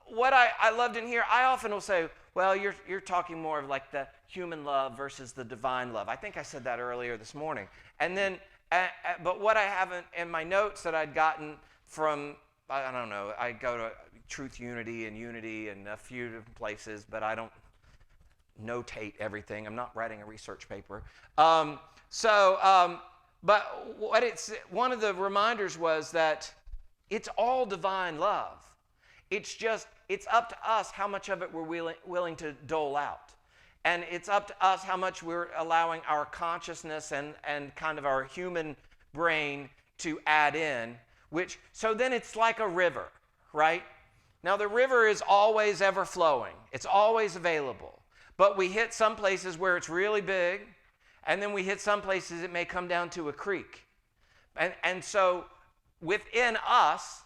what I loved in here, I often will say, well, you're talking more of like the human love versus the divine love. I think I said that earlier this morning. And then, but what I haven't in my notes that I'd gotten from, I don't know, I go to Truth Unity and a few different places, but I don't notate everything. I'm not writing a research paper. But one of the reminders was that it's all divine love. It's up to us how much of it we're willing to dole out. And it's up to us how much we're allowing our consciousness and kind of our human brain to add in, so then it's like a river, right? Now the river is always ever flowing. It's always available. But we hit some places where it's really big, and then we hit some places it may come down to a creek. And so within us,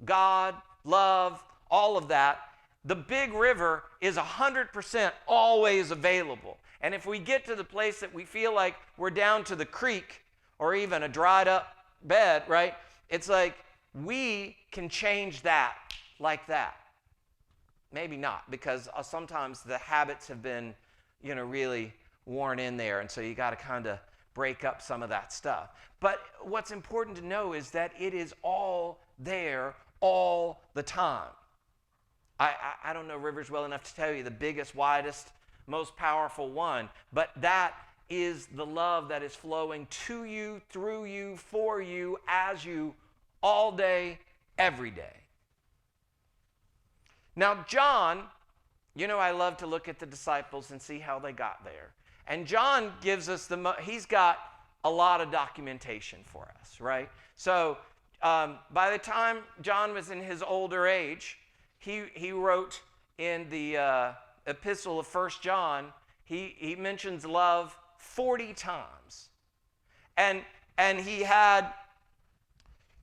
God, love, all of that, the big river is 100% always available. And if we get to the place that we feel like we're down to the creek or even a dried up bed, right? It's like we can change that like that. Maybe not, because sometimes the habits have been, really worn in there, and so you got to kind of break up some of that stuff. But what's important to know is that it is all there all the time. I don't know rivers well enough to tell you the biggest, widest, most powerful one, but that is the love that is flowing to you, through you, for you, as you, all day, every day. Now, John, I love to look at the disciples and see how they got there. And John gives us he's got a lot of documentation for us, right? So by the time John was in his older age, he wrote in the epistle of 1 John, he mentions love 40 times. And he had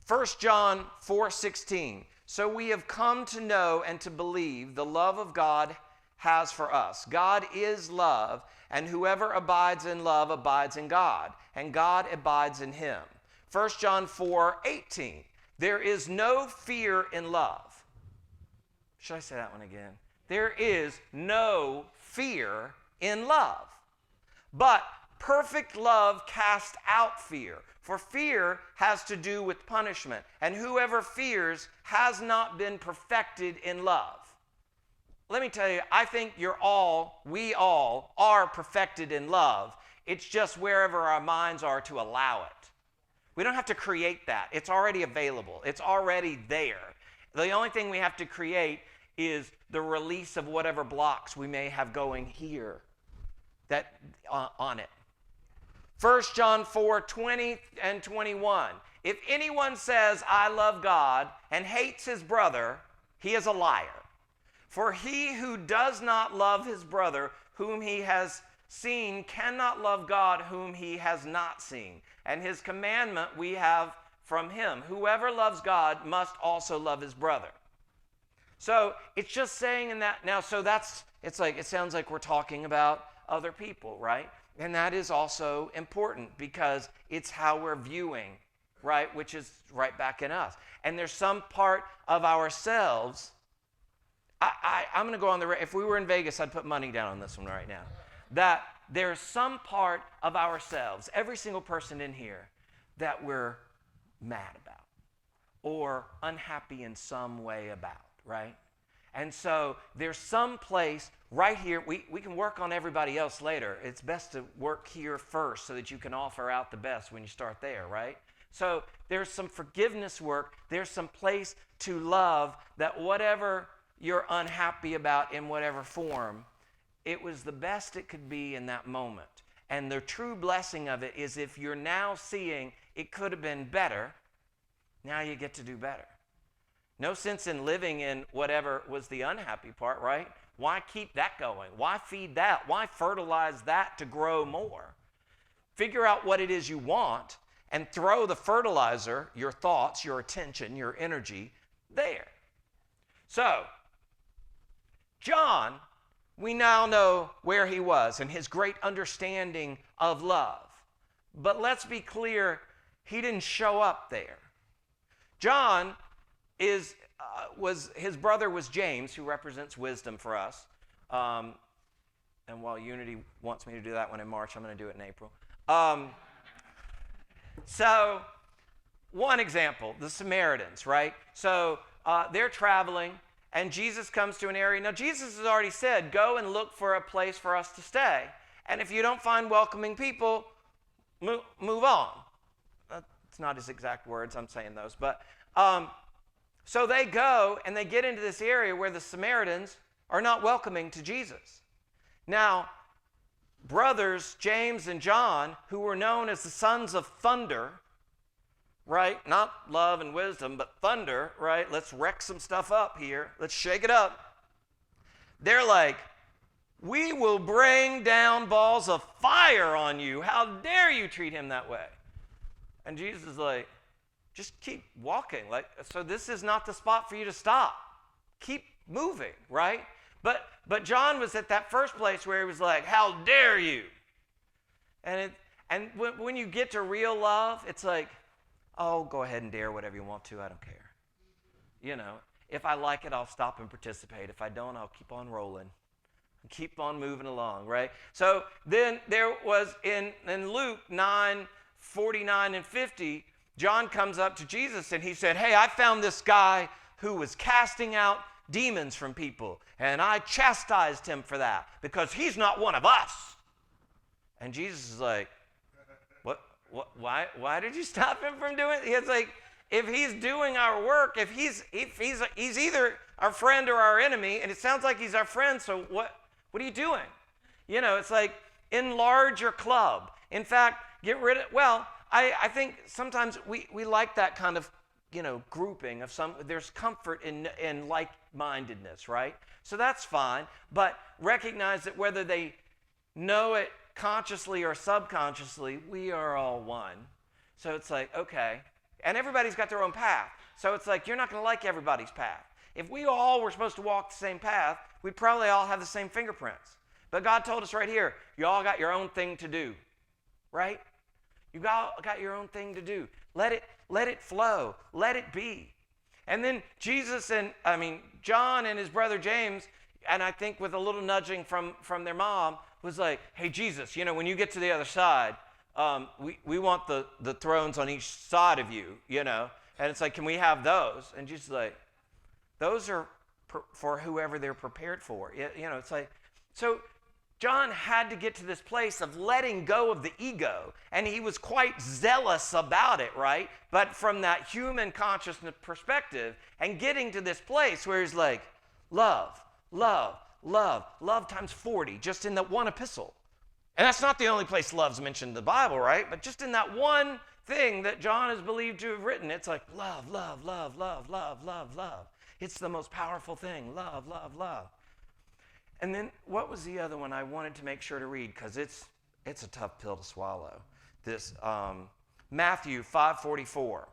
1 John 4:16. So we have come to know and to believe the love of God has for us. God is love, and whoever abides in love abides in God, and God abides in him. 1 John 4:18. There is no fear in love. Should I say that one again? There is no fear in love. But perfect love casts out fear, for fear has to do with punishment, and whoever fears has not been perfected in love. Let me tell you, I think we all are perfected in love. It's just wherever our minds are to allow it. We don't have to create that. It's already available. It's already there. The only thing we have to create is the release of whatever blocks we may have going here on it. 1 John 4:20 and 21. If anyone says, I love God, and hates his brother, he is a liar. For he who does not love his brother whom he has seen cannot love God whom he has not seen. And his commandment we have from him. Whoever loves God must also love his brother. So it's just saying in that now, so it sounds like we're talking about other people, right? And that is also important because it's how we're viewing, right? Which is right back in us. And there's some part of ourselves. I'm going to go on if we were in Vegas, I'd put money down on this one right now. That there's some part of ourselves, every single person in here, that we're mad about or unhappy in some way about, right? And so there's some place right here. We can work on everybody else later. It's best to work here first so that you can offer out the best when you start there, right? So there's some forgiveness work. There's some place to love that whatever you're unhappy about in whatever form, it was the best it could be in that moment. And the true blessing of it is if you're now seeing it could have been better, now you get to do better. No sense in living in whatever was the unhappy part, right? Why keep that going? Why feed that? Why fertilize that to grow more? Figure out what it is you want and throw the fertilizer, your thoughts, your attention, your energy, there. So, John, we now know where he was and his great understanding of love. But let's be clear, he didn't show up there. John his brother was James, who represents wisdom for us. And while Unity wants me to do that one in March, I'm going to do it in April. So one example, the Samaritans, right? So they're traveling, and Jesus comes to an area. Now, Jesus has already said, go and look for a place for us to stay. And if you don't find welcoming people, move on. It's not his exact words, I'm saying those. But so they go and they get into this area where the Samaritans are not welcoming to Jesus. Now, brothers James and John, who were known as the sons of thunder, right? Not love and wisdom, but thunder, right? Let's wreck some stuff up here. Let's shake it up. They're like, we will bring down balls of fire on you. How dare you treat him that way? And Jesus is like, just keep walking. So this is not the spot for you to stop. Keep moving, right? But John was at that first place where he was like, how dare you? And when you get to real love, it's like, oh, go ahead and dare whatever you want to. I don't care. You know, if I like it, I'll stop and participate. If I don't, I'll keep on rolling. Keep on moving along, right? So then there was in Luke 9, 49 and 50, John comes up to Jesus and he said, hey, I found this guy who was casting out demons from people, and I chastised him for that because he's not one of us. And Jesus is like, what, why did you stop him from doing it? He's like, if he's doing our work, if he's either our friend or our enemy, and it sounds like he's our friend, so what are you doing? You know, it's like, enlarge your club. In fact, get rid of, well, I think sometimes we like that kind of, you know, grouping of there's comfort in like-mindedness, right? So that's fine, but recognize that whether they know it consciously or subconsciously, we are all one. So it's like, okay, and everybody's got their own path. So it's like, you're not going to like everybody's path. If we all were supposed to walk the same path, we'd probably all have the same fingerprints. But God told us right here, you all got your own thing to do, right? You got your own thing to do. Let it flow. Let it be. And then John and his brother James, and I think with a little nudging from their mom, was like, hey, Jesus, you know, when you get to the other side, we want the thrones on each side of you, you know. And it's like, can we have those? And Jesus is like, those are for whoever they're prepared for. You know, it's like, so John had to get to this place of letting go of the ego, and he was quite zealous about it, right? But from that human consciousness perspective, and getting to this place where he's like, love times 40, just in that one epistle. And that's not the only place love's mentioned in the Bible, right? But just in that one thing that John is believed to have written, it's like love. It's the most powerful thing, love. And then what was the other one I wanted to make sure to read, because it's a tough pill to swallow. This Matthew 5:44.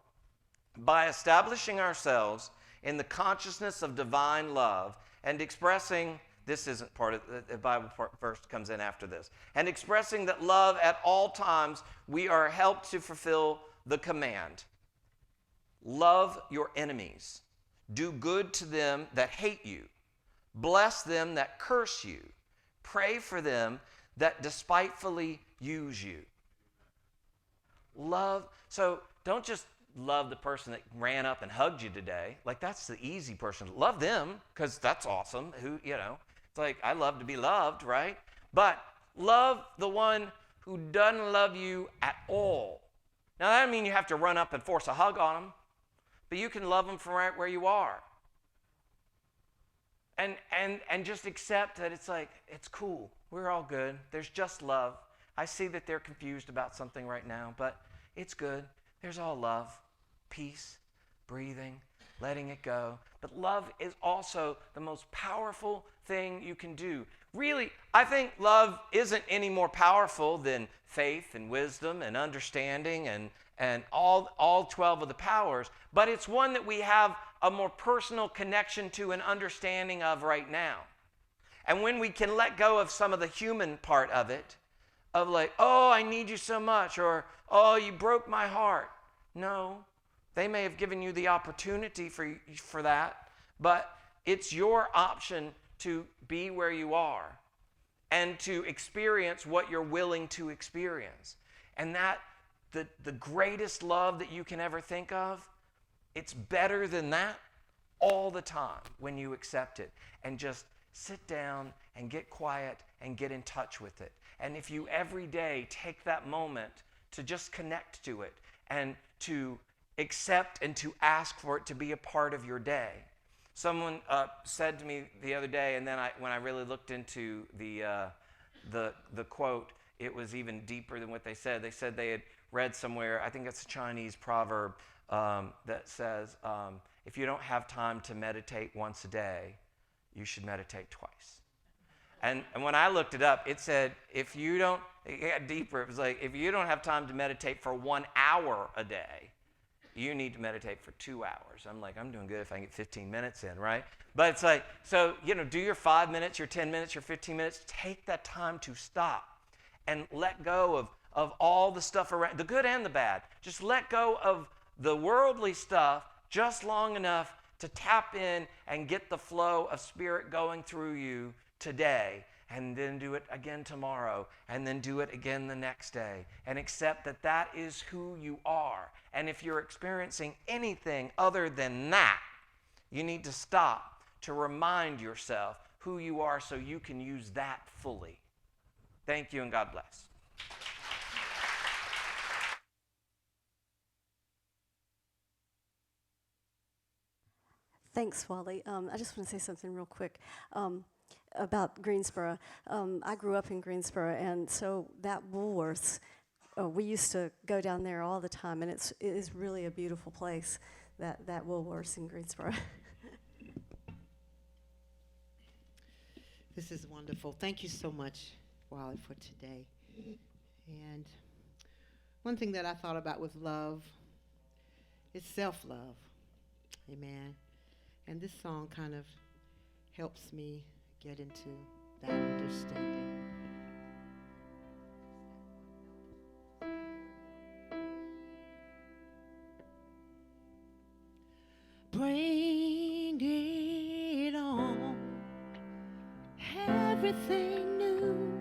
By establishing ourselves in the consciousness of divine love and expressing, this isn't part of the Bible verse comes in after this, and expressing that love at all times, we are helped to fulfill the command. Love your enemies. Do good to them that hate you. Bless them that curse you. Pray for them that despitefully use you. Love. So don't just love the person that ran up and hugged you today. Like, that's the easy person. Love them, because that's awesome. It's like, I love to be loved, right? But love the one who doesn't love you at all. Now, that doesn't mean you have to run up and force a hug on them, but you can love them from right where you are. And just accept that it's like, it's cool. We're all good. There's just love. I see that they're confused about something right now, but it's good. There's all love, peace, breathing, letting it go. But love is also the most powerful thing you can do. Really, I think love isn't any more powerful than faith and wisdom and understanding and all 12 of the powers, but it's one that we have a more personal connection to and understanding of right now. And when we can let go of some of the human part of it, of like, oh, I need you so much, or, oh, you broke my heart. No, they may have given you the opportunity for that, but it's your option to be where you are and to experience what you're willing to experience. And that, the greatest love that you can ever think of, it's better than that all the time when you accept it and just sit down and get quiet and get in touch with it. And if you every day take that moment to just connect to it and to accept and to ask for it to be a part of your day. Someone said to me the other day, and then when I really looked into the quote, it was even deeper than what they said. They said they had read somewhere, I think it's a Chinese proverb, that says, if you don't have time to meditate once a day, you should meditate twice. And when I looked it up, it said, it got deeper. It was like, if you don't have time to meditate for 1 hour a day, you need to meditate for 2 hours. I'm like, I'm doing good if I can get 15 minutes in, right? But it's like, so, do your 5 minutes, your 10 minutes, your 15 minutes. Take that time to stop and let go of all the stuff around, the good and the bad. Just let go of the worldly stuff just long enough to tap in and get the flow of spirit going through you today and then do it again tomorrow, and then do it again the next day, and accept that that is who you are. And if you're experiencing anything other than that, you need to stop to remind yourself who you are so you can use that fully. Thank you, and God bless. Thanks, Wally. I just want to say something real quick about Greensboro. I grew up in Greensboro, and so that Woolworths, we used to go down there all the time, and it is really a beautiful place, that Woolworths in Greensboro. This is wonderful. Thank you so much, Wally, for today. And one thing that I thought about with love is self-love. Amen. And this song kind of helps me get into that understanding. Bring it on. Everything new,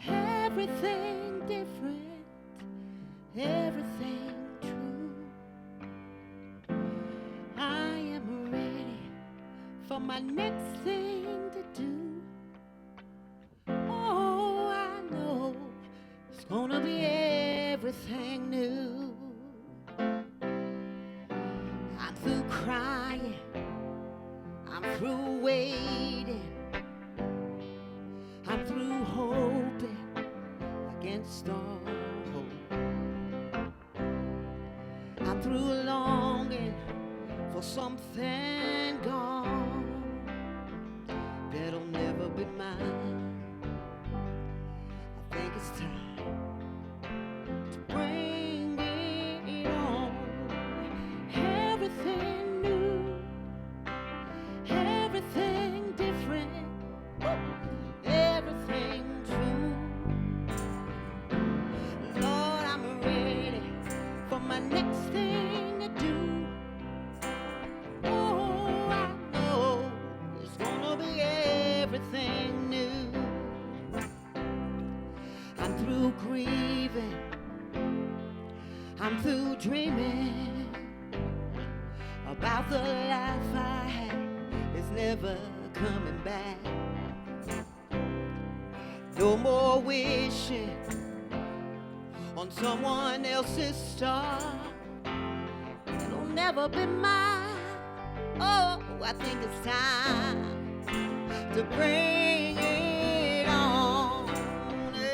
everything different, everything true. I am ready for my next thing to do. Oh, I know it's gonna be everything new. I'm through crying, I'm through waiting, I'm through hoping against all hope. I'm through longing for something gone that'll never be mine. I think it's time to bring it on. Everything new, everything different, everything true. Lord, I'm ready for my next thing to do. Oh, I know it's gonna be everything new. I'm through grieving, I'm through dreaming about the life I had is never coming back. No more wishing on someone else's star. It'll never be mine. Oh, I think it's time to bring it on.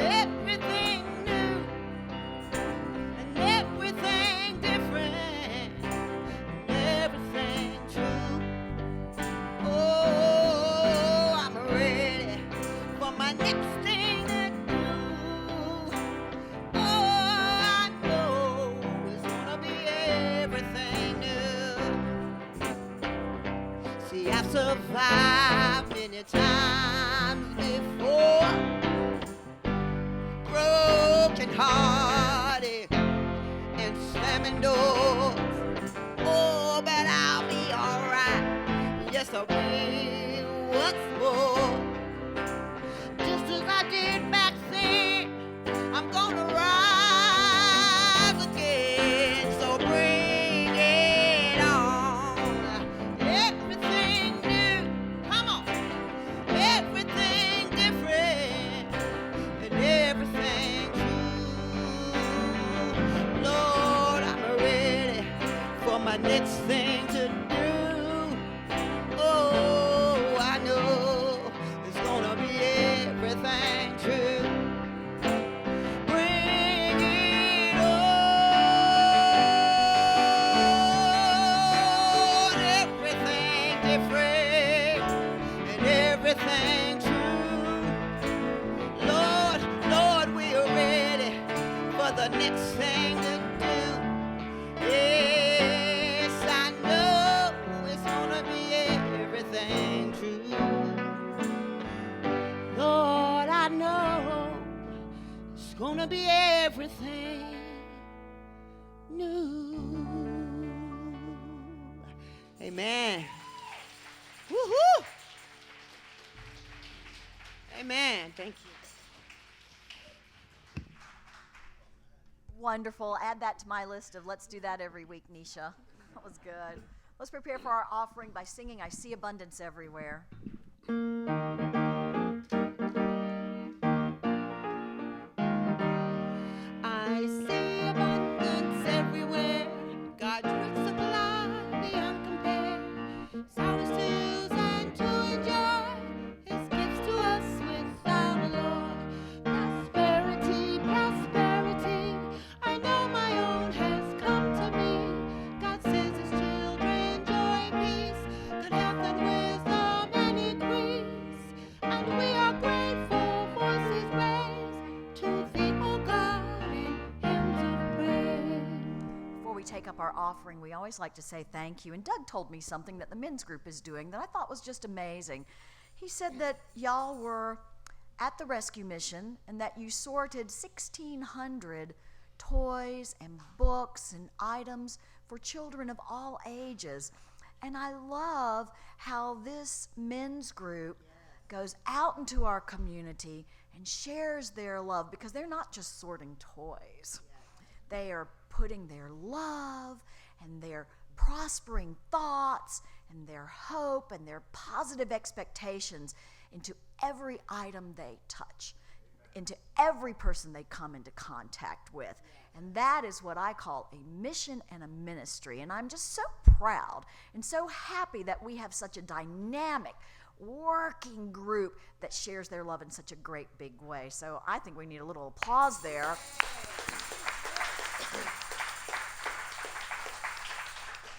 Everything new and everything different, and everything true. Oh, I'm ready for my next thing to do. Oh, I know it's gonna be everything new. See, I've survived many times before, broken hearted and slamming doors. Oh, but I'll be alright. Yes, I will. What's more, just as I did back then, I'm gonna rise again. So bring it on. Everything new, come on. Everything different and everything true. Lord, I'm ready for my next thing to do. Oh, I know it's gonna be everything true. Bring it on. Everything different and everything true. Lord, Lord, we are ready for the next thing to do. Yes, I know it's gonna be everything true. Lord, I know it's gonna be everything new. Amen. Woo-hoo! Amen. Thank you. Wonderful. Add that to my list of let's do that every week, Nisha. That was good. Let's prepare for our offering by singing I See Abundance Everywhere. I see abundance everywhere. God's rich supply beyond compare. Ours to use and to enjoy. His gifts to us without alloy. Prosperity, prosperity. I know my own has come to me. God sends his children joy, peace, good health and wisdom and increase. And we are grateful, voices raised to thee, O God, in hymns of praise. Before we take up our offering, we always like to say thank you. And Doug told me something that the men's group is doing that I thought was just amazing. He said that y'all were at the rescue mission and that you sorted 1,600 toys and books and items for children of all ages. And I love how this men's group goes out into our community and shares their love, because they're not just sorting toys. They are putting their love and their prospering thoughts and their hope and their positive expectations into every item they touch, into every person they come into contact with. And that is what I call a mission and a ministry. And I'm just so proud and so happy that we have such a dynamic working group that shares their love in such a great big way. So I think we need a little applause there.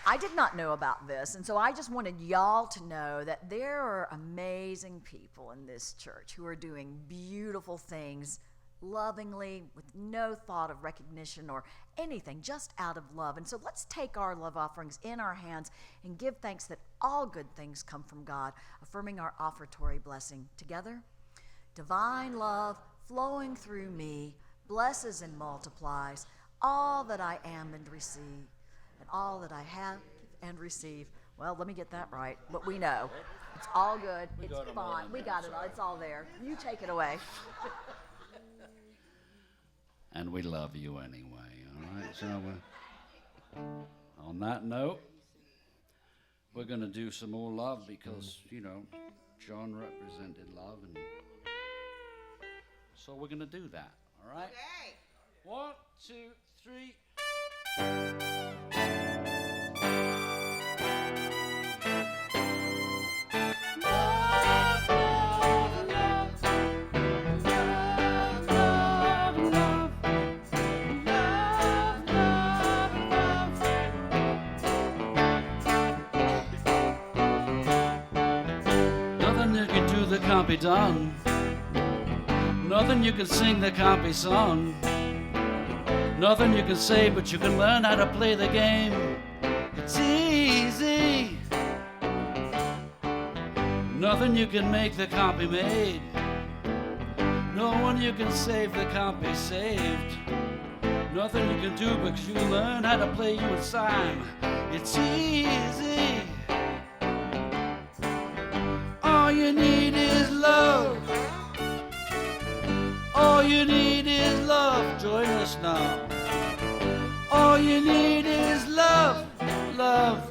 I did not know about this, and so I just wanted y'all to know that there are amazing people in this church who are doing beautiful things lovingly, with no thought of recognition or anything, just out of love. And so let's take our love offerings in our hands and give thanks that all good things come from God, affirming our offertory blessing together. Divine love flowing through me blesses and multiplies all that I am and receive, and all that I have and receive. Well, let me get that right, but we know. It's all good. It's fine. We got it all. It's all there. You take it away. And we love you anyway, all right? So on that note, we're going to do some more love because, you know, John represented love, and so we're going to do that, all right? Okay. 1, 2, 3. Nothing you can do that can't be done. Nothing you can sing that can't be sung. Nothing you can say, but you can learn how to play the game. It's easy. Nothing you can make that can't be made. No one you can save that can't be saved. Nothing you can do because you learn how to play you a sign. It's easy. All you need is love. All you need is love. Join us now. All you need is love. Love.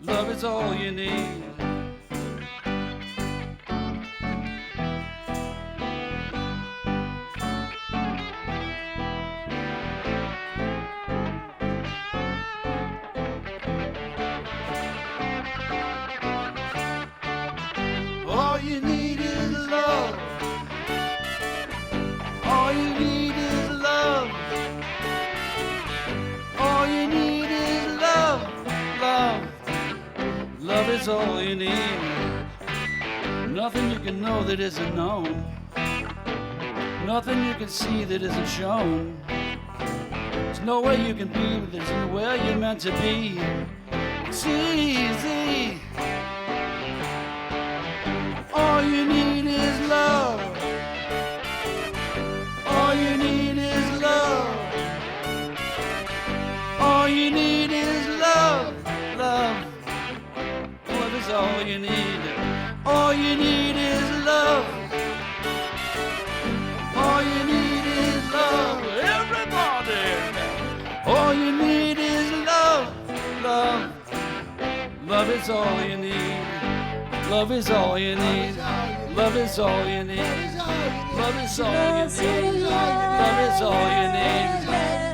Love is all you need. All you need is love. All you need is love. All you need is love. Love. Love is all you need. Nothing you can know that isn't known. Nothing you can see that isn't shown. There's nowhere you can be that isn't where you're meant to be. It's easy. All you need is love. All you need is love. All you need is love. Love. Love is all you need. All you need is love. all you need is love, love. Love is all you need. Love is all you need. Love is all you need. Love is all you need. Love is all you need.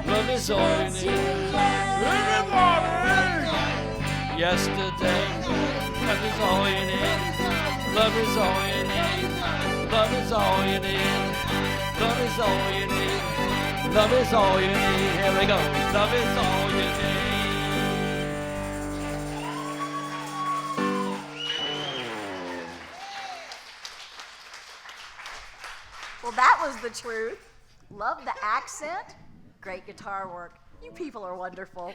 Love is all you need. Everybody! Yesterday, love is all you need. Love is all you need. Love is all you need. Love is all you need. Love is all you need. Here we go. Love is all you need. Well, that was the truth. Love the accent. Great guitar work. You people are wonderful.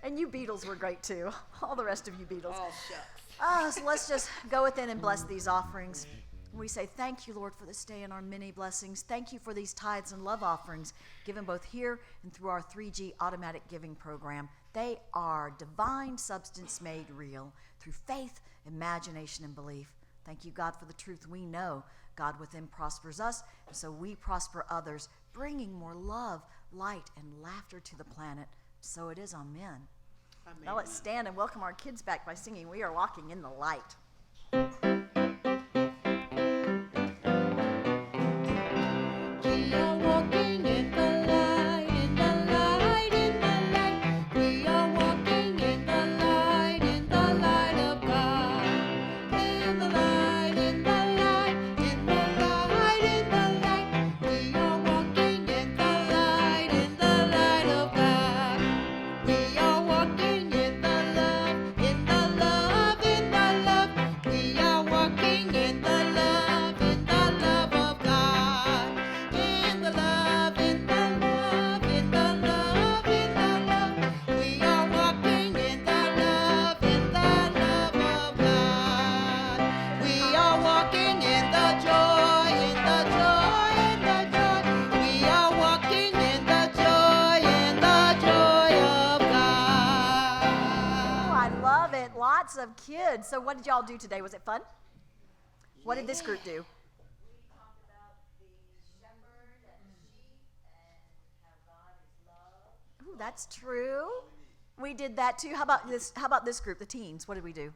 And you Beatles were great too. All the rest of you Beatles. Oh, shucks. So let's just go within and bless these offerings. We say, thank you, Lord, for this day and our many blessings. Thank you for these tithes and love offerings given both here and through our 3G automatic giving program. They are divine substance made real through faith, imagination, and belief. Thank you, God, for the truth we know. God within prospers us, and so we prosper others, bringing more love, light, and laughter to the planet. So it is, amen. Amen. Now let's stand and welcome our kids back by singing, We Are Walking in the Light. We are walking in the light, in the light, in the light. We are walking in the light of God. In the light, in the light, in the light, in the light. We are walking in the light of God. We are walking in the love, in the love, in the love. We are walking in the love of God. In the love, in the love, in the love, in the love. We are walking in the love of God. We are walking in the joy, in the joy, in the joy. We are walking in the joy of God. Oh, I love it. Lots of kids. So what did y'all do today? Was it fun? What did this group do? Ooh, that's true. We did that too. How about this? How about this group, the teens? What did we do?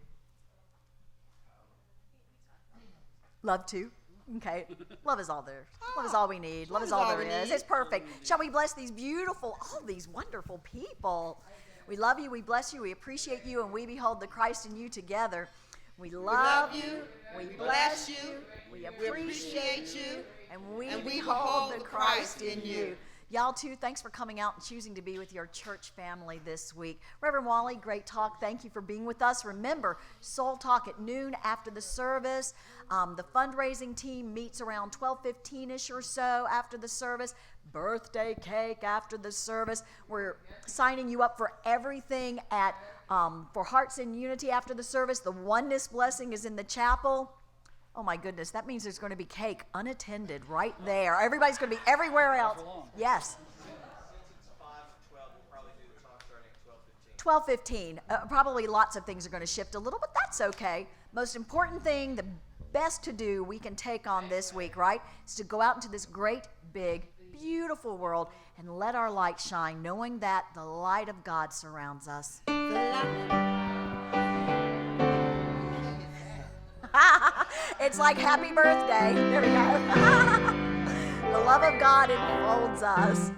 Love too. Okay. Love is all there. Love is all we need. Love is all there is. It's perfect. Shall we bless these beautiful, all these wonderful people? We love you. We bless you. We appreciate you, and we behold the Christ in you together. We love you. We bless you. We appreciate you, and we behold the Christ in you. Y'all too, thanks for coming out and choosing to be with your church family this week. Reverend Wally, great talk. Thank you for being with us. Remember, Soul Talk at noon after the service. The fundraising team meets around 12:15-ish or so after the service. Birthday cake after the service. We're signing you up for everything at for Hearts in Unity after the service. The oneness blessing is in the chapel. Oh my goodness, that means there's going to be cake unattended right there. Everybody's going to be everywhere else. Yes. 12:15. Probably lots of things are going to shift a little, but that's okay. Most important thing, the best to do we can take on this week, right, is to go out into this great, big, beautiful world and let our light shine, knowing that the light of God surrounds us. It's like happy birthday. There we go. The love of God enfolds us.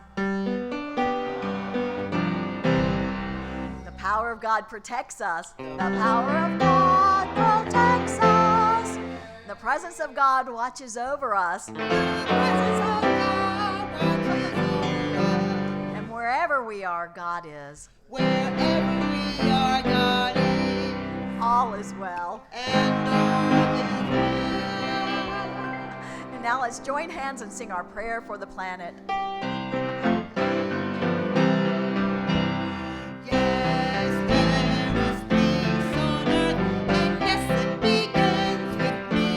The power of God protects us. The power of God protects us. The presence of God watches over us. And wherever we are, God is. Wherever we are, God is. All is well. And all is well. And now let's join hands and sing our prayer for the planet. Yes, there is peace on earth, and yes, it begins with me.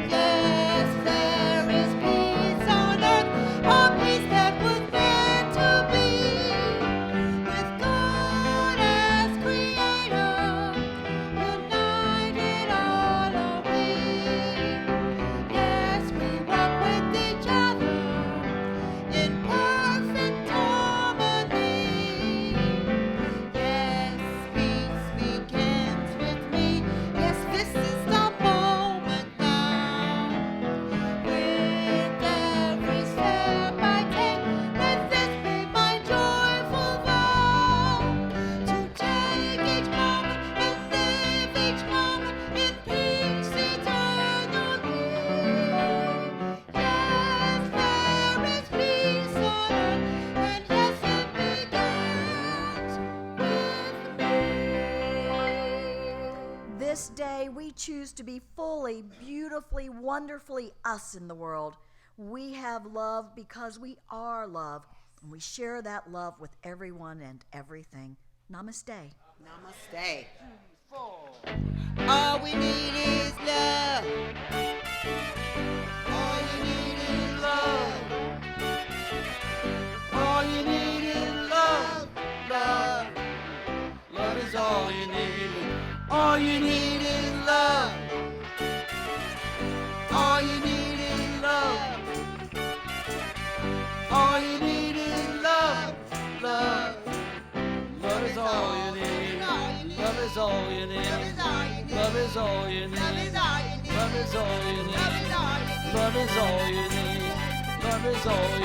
Yes, there is peace on earth, a peace that was meant to be. With God as creator, united all are we. Yes, we walk with each other. this day, we choose to be fully, beautifully, wonderfully us in the world. We have love because we are love, and we share that love with everyone and everything. Namaste. Namaste. All we need is love. All you need is love. All you need is love. Love. Love is all you need. All you need is love. All you need is love. All you need is love. Love. Love is all you need. Love is all you need. Love is all you need. Love is all you need. Love is all you need. Love is all you need. Love is all